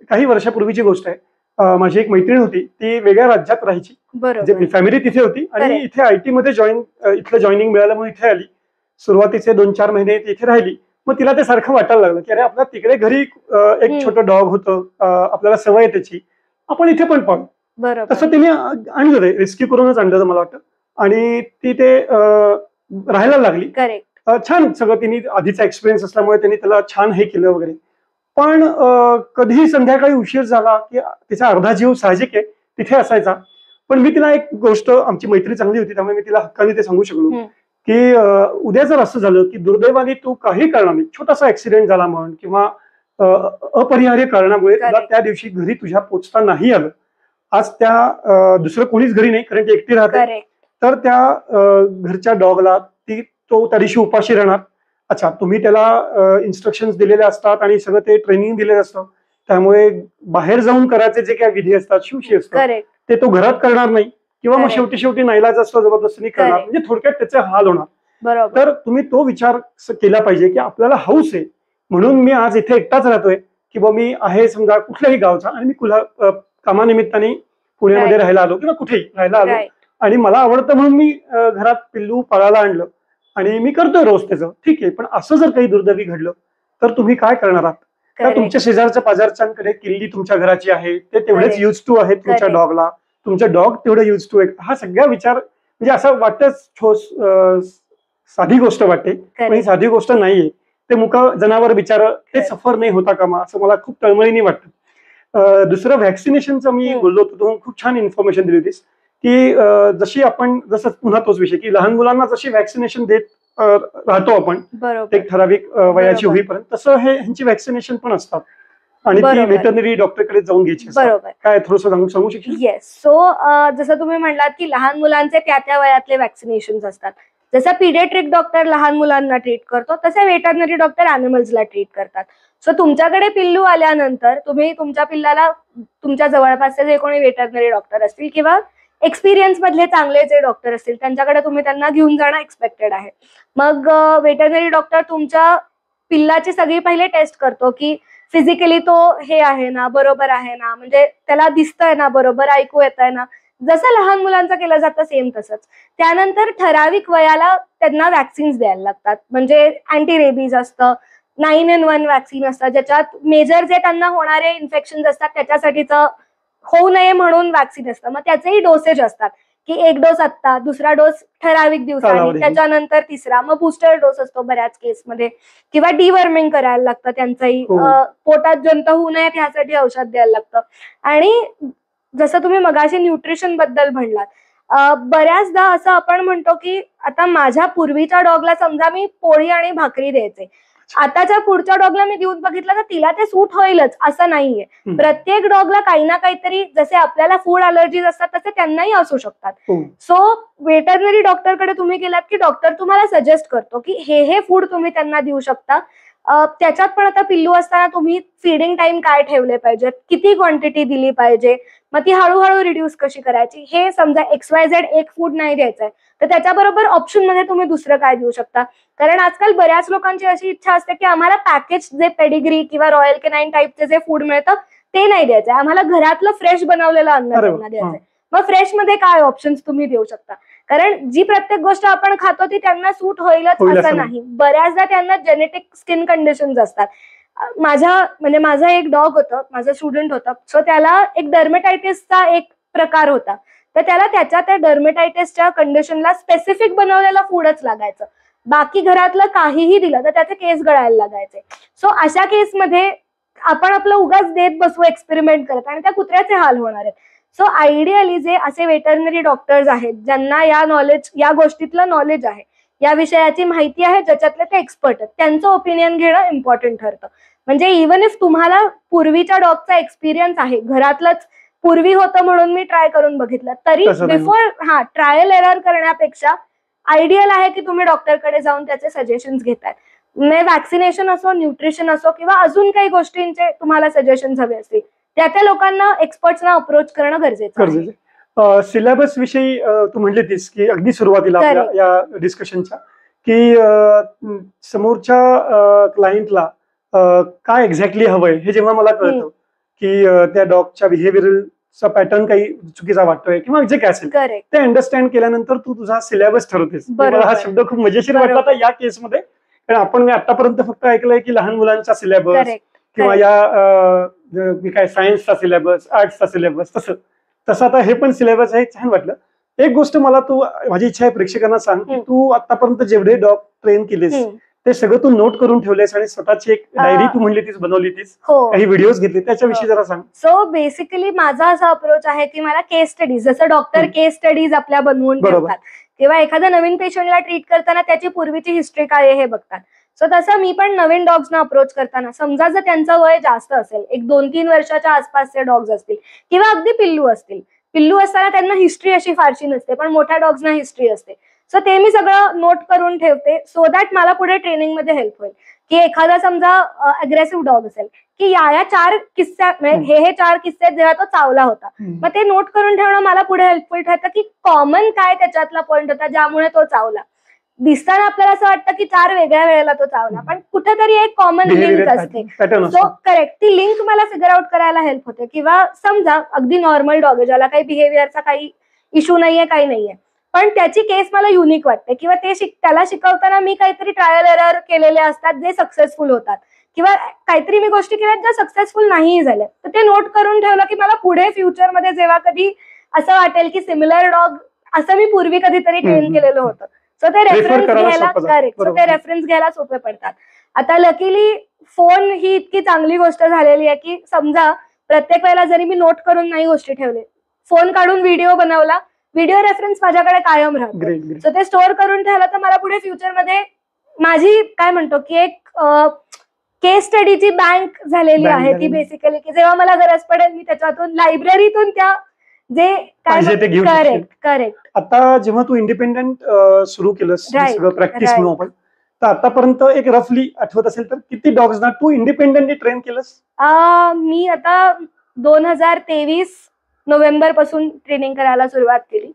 काही वर्षापूर्वीची गोष्ट आहे. माझी एक मैत्रीण होती, ती वेगळ्या राज्यात राहायची, म्हणजे फॅमिली तिथे होती आणि इथे आयटी मध्ये इथलं जॉईनिंग मिळालं म्हणून इथे आली. सुरुवातीचे 2-4 महिने इथे राहिली. मग तिला ते सारखं वाटायला लागलं की अरे आपल्या तिकडे घरी एक छोटं डॉग होतं, आपल्याला सवय आहे त्याची, आपण इथे पण पाहू. तसं तिने आणलं, ते रेस्क्यू करूनच आणलं मला वाटतं, आणि ती ते राहायला लागली. छान सगळं, तिने आधीचा एक्सपिरियन्स असल्यामुळे त्यांनी त्याला छान हे केलं वगैरे. पण कधीही संध्याकाळी उशीर झाला की तिचा अर्धा जीव साहजिक आहे तिथे असायचा. पण मी तिला एक गोष्ट, आमची मैत्री चांगली होती त्यामुळे मी तिला हक्काने ते सांगू शकलो की उद्या जर असं झालं की दुर्दैवाने तू काही कारणाने, छोटासा ऍक्सिडेंट झाला म्हण किंवा अपरिहार्य कारणामुळे तुला त्या दिवशी घरी तुझ्या पोचता नाही आलं, आज त्या दुसरं कोणीच घरी नाही कारण ती एकटी राहते, तर त्या घरच्या डॉगला तो त्या दिवशी उपाशी राहणार. अच्छा, तुम्ही त्याला इन्स्ट्रक्शन्स दिलेले असतात आणि सगळं ते ट्रेनिंग दिलेलं असतं, त्यामुळे बाहेर जाऊन करायचे जे काही विधी असतात, शिवशी असतात, ते तो घरात करणार नाही किंवा मग शेवटी नाईलाज असतो जबरदस्तीने करणार, म्हणजे थोडक्यात त्याचे हाल होणार. तर तुम्ही तो विचार केला पाहिजे की आपल्याला हौस आहे म्हणून मी आज इथे एकटाच राहतोय, किंवा मी आहे समजा कुठल्याही गावचा आणि मी कामानिमित्ताने पुण्यामध्ये राहायला आलो किंवा कुठेही राहायला आलो आणि मला आवडतं म्हणून मी घरात पिल्लू पाळायला आणलं आणि मी करतोय रोज त्याचं, ठीक आहे. पण असं जर काही दुर्दैवी घडलं तर तुम्ही काय करणार आहात? तर तुमच्या शेजारच्या पाजारच्यांकडे किल्ली तुमच्या घराची आहे, ते तेवढेच यूज टू आहेत तुमच्या डॉगला, तुमच्या डॉग तेवढं यूज टू आहे. हा सगळा विचार म्हणजे असं वाटतं साधी गोष्ट वाटते, पण ही साधी गोष्ट नाहीये. ते मुका जनावर बिचार ते सफर नाही होता कामा, असं मला खूप तळमळीने वाटतं. दुसरं व्हॅक्सिनेशनचं मी बोललो होतो, तो खूप छान इन्फॉर्मेशन दिली होतीस की जशी आपण, जसं पुन्हा तोच विषय की लहान मुलांना जशी व्हॅक्सिनेशन देत राहतो आपण एक ठराविक वयाची होईपर्यंत, तसं ह्यांची व्हॅक्सिनेशन पण असतात आणि ती व्हेटरनरी डॉक्टरकडे जाऊन घ्यायची. काय थोडंसं सांगू शकशील? येस. सो जसं तुम्ही म्हणलात की लहान मुलांचे त्या वयातले व्हॅक्सिनेशन असतात. जसं पीडियाट्रिक डॉक्टर लहान मुलांना ट्रीट करतो, तसे व्हेटरनरी डॉक्टर अॅनिमल्सला ट्रीट करतात. सो तुमच्याकडे पिल्लू आल्यानंतर तुम्ही तुमच्या पिल्लाला तुमच्या जवळपासचे जे कोणी व्हेटरनरी डॉक्टर असतील किंवा एक्सपिरियन्स मधले चांगले जे डॉक्टर असतील त्यांच्याकडे तुम्ही त्यांना घेऊन जाणं एक्सपेक्टेड आहे. मग व्हेटरनरी डॉक्टर तुमच्या पिल्लाची सगळी पहिले टेस्ट करतो की फिजिकली तो हे आहे ना, बरोबर आहे ना, म्हणजे त्याला दिसतंय ना, बरोबर ऐकू येत आहे ना, जसं लहान मुलांचं केलं जातं सेम तसंच. त्यानंतर ठराविक वयाला त्यांना वॅक्सिन्स द्यायला लागतात, म्हणजे अँटी रेबीज असतं, 9-in-1 वॅक्सिन असतं, ज्याच्यात मेजर जे त्यांना होणारे इन्फेक्शन असतात त्याच्यासाठीचं होऊ नये म्हणून वॅक्सिन असतं. मग त्याचेही डोसेज असतात की एक डोस आत्ता, दुसरा डोस ठराविक दिवसांनी, त्याच्यानंतर तिसरा, मग बुस्टर डोस असतो बऱ्याच केसमध्ये, किंवा डिवर्मिंग करायला लागतं त्यांचंही, पोटात जंत होऊ नयेत ह्यासाठी औषध द्यायला लागतं. आणि जसं तुम्ही मगाशी न्यूट्रिशन बद्दल म्हणलात, बऱ्याचदा असं आपण म्हणतो की आता माझ्या पूर्वीच्या डॉगला समजा मी पोळी आणि भाकरी द्यायचे, आताच्या पुढच्या डॉगला मी देऊन बघितलं तर तिला ते सूट होईलच असं नाहीये. प्रत्येक डॉगला काही ना काहीतरी, जसे आपल्याला फूड अलर्जीज असतात तसे त्यांनाही असू शकतात. सो व्हेटरनरी डॉक्टरकडे तुम्ही गेलात की डॉक्टर तुम्हाला सजेस्ट करतो की हे फूड तुम्ही त्यांना देऊ शकता. त्याच्यात पण आता पिल्लू असताना तुम्ही फीडिंग टाइम काय ठेवले पाहिजेत, किती क्वांटिटी दिली पाहिजे, मग ती हळूहळू रिड्यूस कशी करायची, हे समजा XYZ एक फूड नाही द्यायचंय तर त्याच्याबरोबर ऑप्शन मध्ये तुम्ही दुसरं काय देऊ शकता. कारण आजकाल बऱ्याच लोकांची अशी इच्छा असते की आम्हाला पॅकेज जे पेडिग्री किंवा रॉयल केनाइन टाईपचे जे फूड मिळतं ते नाही द्यायचंय, आम्हाला घरातलं फ्रेश बनवलेलं अन्न त्यांना द्यायचंय. मग फ्रेश मध्ये काय ऑप्शन्स तुम्ही देऊ शकता, कारण जी प्रत्येक गोष्ट आपण खातो ती त्यांना सूट होईलच असं नाही. बऱ्याचदा त्यांना जेनेटिक स्किन कंडिशन्स असतात. माझा एक डॉग होतं, माझं स्टुडंट होतं, सो त्याला एक डर्मेटायटिसचा एक प्रकार होता, तर त्याला त्या डर्मेटायटिसच्या कंडिशनला स्पेसिफिक बनवलेलं फूडच लागायचं. बाकी घरातलं काहीही दिलं तर त्याचे केस गळायला लागायचे. सो अशा केसमध्ये आपण आपलं उगाच देत बसू एक्सपेरिमेंट करत आणि त्या कुत्र्याचे हाल होणार आहेत. सो आयडियली जे असे वेटरनरी डॉक्टर्स आहेत ज्यांना या गोष्टीतलं नॉलेज आहे, या विषयाची माहिती आहे, ज्याच्यातले ते एक्सपर्ट आहेत, त्यांचं ओपिनियन घेणं इम्पॉर्टंट ठरतं. म्हणजे इव्हन इफ तुम्हाला पूर्वीच्या डॉगचा एक्सपिरियन्स आहे, घरातलंच पूर्वी होतं म्हणून मी ट्राय करून बघितलं, तरी बिफोर ट्रायल एरर करण्यापेक्षा आयडियल आहे की तुम्ही डॉक्टरकडे जाऊन त्याचे सजेशन्स घेताय. वॅक्सिनेशन असो, न्यूट्रिशन असो किंवा अजून काही गोष्टींचे तुम्हाला सजेशन्स हवे असतील, त्या लोकांना एक्सपर्ट्सना अप्रोच करणं गरजेचं आहे. सिलेबस विषयी तू म्हणली तीस की अगदी सुरुवातीला या डिस्कशनच्या की समोरच्या क्लायंटला काय एक्झॅक्टली हवंय हे जेव्हा मला कळतं की त्या डॉगच्या बिहेव्हिअरचा पॅटर्न काही चुकीचा वाटतोय किंवा जे काय असेल ते अंडरस्टँड केल्यानंतर तू तुझा सिलेबस ठरवतेस. मला हा शब्द खूप मजेशीर वाटला होता या केसमध्ये, कारण मी आतापर्यंत फक्त ऐकलंय की लहान मुलांचा सिलेबस किंवा या काय सायन्सचा सिलेबस, आर्ट्सचा सिलेबस, तसं आता हे पण सिलेबस आहे. छान वाटलं. एक गोष्ट मला तू, माझी इच्छा आहे प्रेक्षकांना सांग की तू आतापर्यंत जेवढे डॉग ट्रेन केलेस ते सगळं तू नोट करून ठेवलेस आणि स्वतःची एक डायरी तू म्हणली तीस, बनवली तीस, काही व्हिडिओज घेतले, त्याच्याविषयी जरा सांग. सो बेसिकली माझा असा अप्रोच आहे की मला केस स्टडीज, जसं डॉक्टर केस स्टडीज आपल्या बनवून ठेवतात किंवा एखाद्या नवीन पेशंटला ट्रीट करताना त्याची पूर्वीची हिस्ट्री काय आहे हे बघतात, सो तसं मी पण नवीन डॉग्सना अप्रोच करताना, समजा जर त्यांचं वय जास्त असेल, एक 2-3 वर्षाच्या आसपासचे डॉग्स असतील किंवा अगदी पिल्लू असतील, पिल्लू असताना त्यांना हिस्ट्री अशी फारशी नसते पण मोठ्या डॉग्सना हिस्ट्री असते, सो ते मी सगळं नोट करून ठेवते सो दॅट मला पुढे ट्रेनिंग मध्ये हेल्प होईल. की एखादा समजा अग्रेसिव्ह डॉग असेल की या 4 किस्स्यात हे 4 किस्से जेव्हा तो चावला होता, मग ते नोट करून ठेवणं मला पुढे हेल्पफुल ठरतं की कॉमन काय त्याच्यातला पॉईंट होता ज्यामुळे तो चावला. दिसताना आपल्याला असं वाटतं की 4 वेगळ्या वेळेला तो चावला, पण कुठेतरी एक कॉमन लिंक असते. सो करेक्ट, ती लिंक मला फिगर आउट करायला हेल्प होते. किंवा समजा अगदी नॉर्मल डॉग आहे ज्याला काही बिहेवियरचा काही इश्यू नाहीये, काही नाहीये, पण त्याची केस मला युनिक वाटते किंवा त्याला शिकवताना मी काहीतरी ट्रायल एरर केलेले असतात जे सक्सेसफुल होतात किंवा काहीतरी मी गोष्टी केल्यात ज्या सक्सेसफुल नाही झाल्या, तर ते नोट करून ठेवलं की मला पुढे फ्युचरमध्ये जेव्हा कधी असं वाटेल की सिमिलर डॉग असं मी पूर्वी कधीतरी ट्रेन केलेलं होतं, सो ते रेफरन्स घ्यायला करेक्ट, सो ते रेफरन्स घ्यायला सोपे पडतात. आता लकीली फोन ही इतकी चांगली गोष्ट झालेली आहे की समजा प्रत्येक वेळेला जरी मी नोट करून नाही गोष्टी ठेवले, फोन काढून व्हिडिओ बनवला, व्हिडिओ रेफरन्स माझ्याकडे कायम राहतो, सो ते स्टोअर करून ठेवलं तर मला पुढे फ्युचरमध्ये माझी काय म्हणतो की एक केस स्टडीची बँक झालेली आहे ती बेसिकली, की जेव्हा मला गरज पडेल मी त्याच्यातून लायब्ररीतून त्या जे काय करेक्ट. आता जेव्हा तू इंडिपेंडेंट सुरू केलंस सगळं प्रॅक्टिस म्हणून आपण, तर आतापर्यंत एक रफली आठवत असेल तर किती डॉग्सना तू इंडिपेंडेंटली ट्रेन केलंस? मी आता 2023 नोव्हेंबर पासून ट्रेनिंग करायला सुरुवात केली,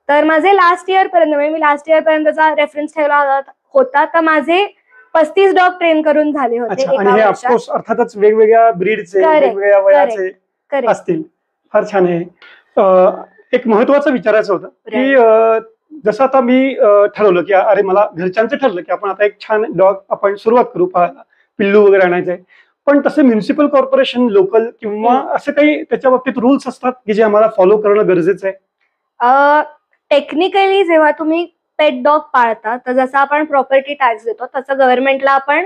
तर माझे लास्ट इयर पर्यंतचा रेफरन्स ठेवला होता, तर माझे 35 डॉग ट्रेन करून झाले होते. आणि हे ऑफकोर्स अर्थातच वेगवेगळ्या ब्रीडचे, वेगवेगळ्या वयाचे असतील. फार छान आहे. एक महत्वाचं विचारायचं होतं की जसं आता मी ठरवलं की अरे मला घरच्यांचं ठरलं की आपण आता एक छान डॉग आपण सुरुवात करू, पिल्लू वगैरे आणायचंय, पण तसे म्युनिसिपल कॉर्पोरेशन, लोकल किंवा असं काही त्याच्या बाबतीत रूल्स असतात की जे आम्हाला फॉलो करणं गरजेचं आहे? टेक्निकली जेव्हा तुम्ही पेट डॉग पाळता तर जसं आपण प्रॉपर्टी टॅक्स देतो तसं गव्हर्नमेंटला आपण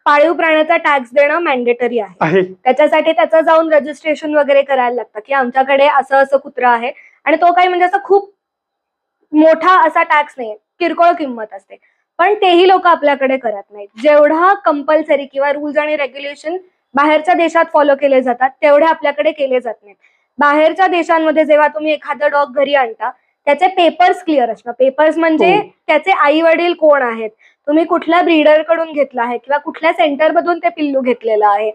पाळीव प्राण्याचा टॅक्स देणं मॅन्डेटरी आहे. त्याच्यासाठी त्याचं जाऊन रजिस्ट्रेशन वगैरे करायला लागतं की आमच्याकडे असं असं कुत्रा आहे, आणि तो काही म्हणजे असं खूप मोठा असा टॅक्स नाहीये, किरकोळ किंमत असते, पण तेही लोक आपल्याकडे करत नाहीत. जेवढा कंपल्सरी किंवा रूल्स आणि रेग्युलेशन बाहेरच्या देशात फॉलो केले जातात तेवढे आपल्याकडे केले जात नाहीत. बाहेरच्या देशांमध्ये जेव्हा तुम्ही एखादा डॉग घरी आणता त्याचे पेपर्स क्लिअर असणं, पेपर्स म्हणजे त्याचे आई वडील कोण आहेत, तुम्ही कुठल्या ब्रीडर कडून घेतला आहे किंवा कुठल्या सेंटर मधून ते पिल्लू घेतलेलं आहे,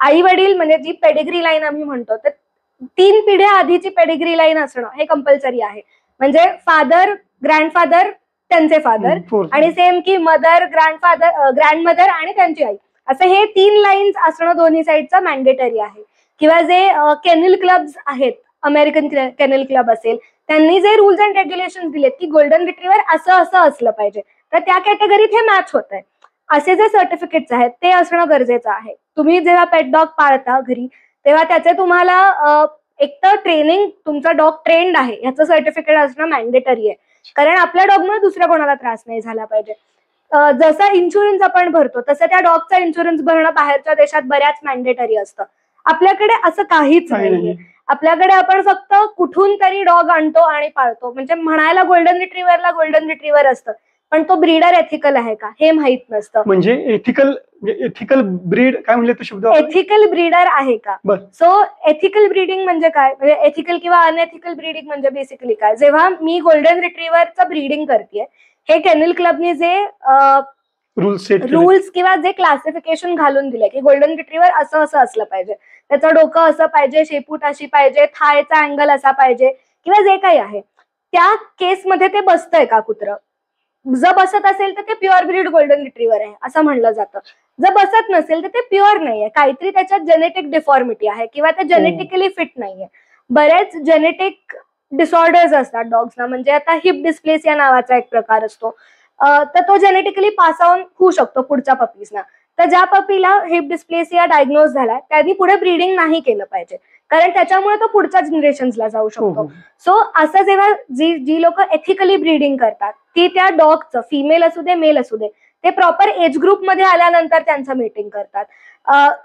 आई वडील म्हणजे जी पेडिग्री लाईन आम्ही म्हणतो, तर 3 पिढ्या आधीची पेडिग्री लाईन असणं हे कंपल्सरी आहे. म्हणजे फादर, ग्रँडफादर, त्यांचे फादर, आणि सेम की मदर, ग्रँडमदर आणि त्यांची आई, असं हे 3 लाईन्स असणं दोन्ही साईडचं मॅन्डेटरी आहे. किंवा जे केनल क्लब्स आहेत, अमेरिकन केनल क्लब असेल, त्यांनी जे रूल्स अँड रेग्युलेशन दिलेत की गोल्डन रिट्रीव्हर असं असं असलं पाहिजे, तर त्या कॅटेगरीत हे मॅच होत आहे. असे जे सर्टिफिकेट्स आहेत ते असणं गरजेचं आहे. तुम्ही जेव्हा पेट डॉग पाळता घरी तेव्हा त्याचे तुम्हाला एक तर ट्रेनिंग, तुमचा डॉग ट्रेंड आहे याचं सर्टिफिकेट असणं मॅन्डेटरी आहे, कारण आपल्या डॉगमुळे दुसऱ्या कोणाला त्रास नाही झाला पाहिजे. जसा इन्शुरन्स आपण भरतो तसं त्या डॉगचा इन्शुरन्स भरणं बाहेरच्या देशात बऱ्याच मॅन्डेटरी असतं. आपल्याकडे असं काहीच नाहीये. आपल्याकडे आपण फक्त कुठून तरी डॉग आणतो आणि पाळतो. म्हणजे म्हणायला गोल्डन रिट्रीव्हर असतं, पण तो ब्रीडर एथिकल आहे का हे माहित नसतं. म्हणजे एथिकल ब्रीड काय म्हणले तो शब्द? एथिकल ब्रीडर आहे का. सो एथिकल ब्रीडिंग म्हणजे काय, म्हणजे एथिकल किंवा अनएथिकल ब्रीडिंग म्हणजे बेसिकली काय, जेव्हा मी गोल्डन रिट्रीव्हरचं ब्रीडिंग करते, हे केनल क्लबने जे रूल्स किंवा जे क्लासिफिकेशन घालून दिले की गोल्डन रिट्रीव्हर असं असं असलं पाहिजे, त्याचं डोकं असं पाहिजे, शेपूट अशी पाहिजे, थायचा अँगल असा पाहिजे किंवा जे काही आहे, त्या केसमध्ये ते बसतंय का कुत्रं. जर बसत असेल तर ते प्युअर ब्रीड गोल्डन रिट्रीव्हर आहे असं म्हणलं जातं. जर बसत नसेल तर ते प्युअर नाहीये, काहीतरी त्याच्यात जेनेटिक डिफॉर्मिटी आहे किंवा ते जेनेटिकली फिट नाहीये. बरेच जेनेटिक डिसऑर्डर्स असतात डॉग्सना. म्हणजे आता हिप डिस्प्लेसिया नावाचा एक प्रकार असतो, तर तो जेनेटिकली पास ऑन होऊ शकतो पुढच्या पपीजना. तर ज्या पपीला हिप डिस्प्लेसिया डायग्नोज झाला त्यांनी पुढे ब्रीडिंग नाही केलं पाहिजे, कारण त्याच्यामुळे तो पुढच्या जनरेशन्सला जाऊ शकतो. सो असं जेव्हा जी लोक एथिकली ब्रीडिंग करतात ती त्या डॉगचं, फिमेल असू दे मेल असू दे, ते प्रॉपर एज ग्रुप मध्ये आल्यानंतर त्यांचं मीटिंग करतात.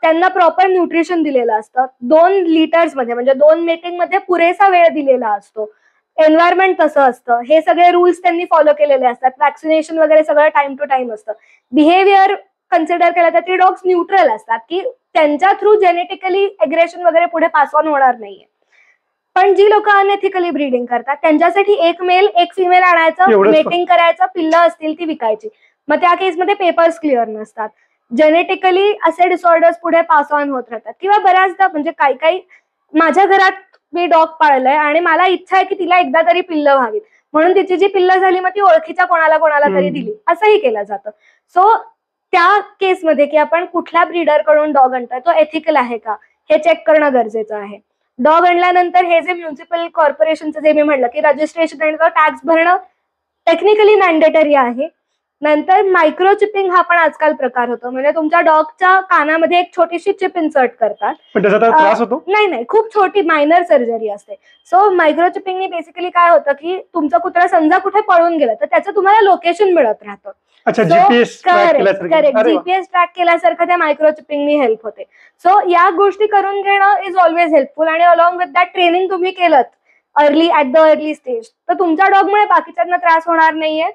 त्यांना प्रॉपर न्यूट्रिशन दिलेलं असतं. 2 लिटर्स मध्ये म्हणजे 2 मीटिंग मध्ये पुरेसा वेळ दिलेला असतो. एन्व्हायरमेंट कसं असतं हे सगळे रूल्स त्यांनी फॉलो केलेले असतात. वॅक्सिनेशन वगैरे सगळं टाइम टू टाइम असतं. बिहेवियर कन्सिडर केलं तर ती डॉग्स न्यूट्रल असतात की त्यांच्या थ्रू जेनेटिकली एग्रेशन वगैरे पुढे पास ऑन होणार नाहीये. पण जी लोक अनएथिकली ब्रीडिंग करतात त्यांच्यासाठी एक मेल एक फिमेल आणायचं, मेटिंग करायचं, पिल्लं असतील ती विकायची. मग त्या केसमध्ये पेपर्स क्लिअर नसतात. जेनेटिकली असे डिसऑर्डर्स पुढे पास ऑन होत राहतात. किंवा बऱ्याचदा म्हणजे काही माझ्या घरात मी डॉग पाळलंय आणि मला इच्छा आहे की तिला एकदा तरी पिल्लं व्हावीत, म्हणून तिची जी पिल्लं झाली मग ती ओळखीच्या कोणाला तरी दिली, असंही केलं जातं. सो त्या केसमध्ये की आपण कुठल्या ब्रीडर कडून डॉग आणतोय तो एथिकल आहे का हे चेक करणं गरजेचं आहे. डॉग आणल्यानंतर हे जे म्युनिसिपल कॉर्पोरेशनचं जे मी म्हटलं की रजिस्ट्रेशन आणि टॅक्स भरणं टेक्निकली मॅन्डेटरी आहे. नंतर मायक्रोचिपिंग हा पण आजकाल प्रकार होतो. म्हणजे तुमच्या डॉगच्या कानामध्ये एक छोटीशी चिप इन्सर्ट करतात. नाही, खूप छोटी मायनर सर्जरी असते. सो मायक्रोचिपिंगनी बेसिकली काय होतं की तुमचा कुत्रा समजा कुठे पळून गेला तर त्याचं तुम्हाला लोकेशन मिळत राहतं. जीपीएस ट्रॅक केल्यासारखं त्या मायक्रोचिपिंगनी हेल्प होते. सो या गोष्टी करून घेणं इज ऑलवेज हेल्पफुल. आणि अलॉंग विथ दॅट ट्रेनिंग तुम्ही केलं ॲट द अर्ली स्टेज तर तुमच्या डॉगमुळे बाकीच्यांना त्रास होणार नाहीये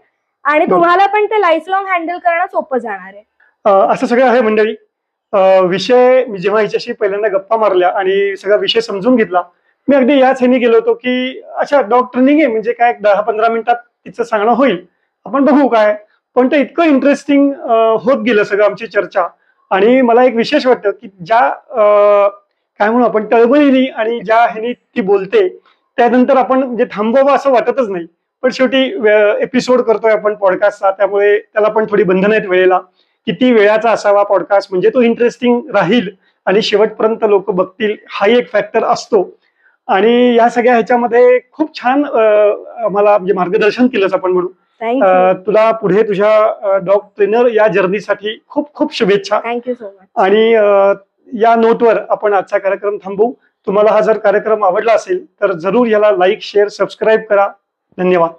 आणि तुम्हाला पण ते लाईफ लॉंग हँडल करणं सोपं जाणार आहे. असं सगळं आहे मंडळी. विषय मी जेव्हा हिच्याशी पहिल्यांदा गप्पा मारल्या आणि सगळा विषय समजून घेतला, मी अगदी याच ह्यानी गेलो होतो की अच्छा डॉग ट्रेनिंग आहे म्हणजे काय 10-15 मिनिटात तिचं सांगणं होईल, आपण बघू काय. पण ते इतकं इंटरेस्टिंग होत गेलं सगळं आमची चर्चा. आणि मला एक विशेष वाटतं की ज्या काय म्हणू आपण तळमळीने आणि ज्या ह्यानी ती बोलते त्यानंतर आपण म्हणजे थांबवावं असं वाटतच नाही. पण शेवटी एपिसोड करतोय आपण पॉडकास्टचा, त्यामुळे त्याला पण थोडी बंधनं आहेत वेळेला. किती वेळाचा असावा पॉडकास्ट म्हणजे तो इंटरेस्टिंग राहील आणि शेवटपर्यंत लोक बघतील, हाही एक फॅक्टर असतो. आणि या सगळ्या ह्याच्यामध्ये खूप छान मला म्हणजे मार्गदर्शन केलंच आपण म्हणून. तुला पुढे तुझ्या डॉग ट्रेनर या जर्नीसाठी खूप खूप शुभेच्छा. Thank you so much. आणि या नोटवर आपण आजचा कार्यक्रम थांबवू. तुम्हाला हा जर कार्यक्रम आवडला असेल तर जरूर याला लाईक, शेअर, सबस्क्राईब करा. धन्यवाद.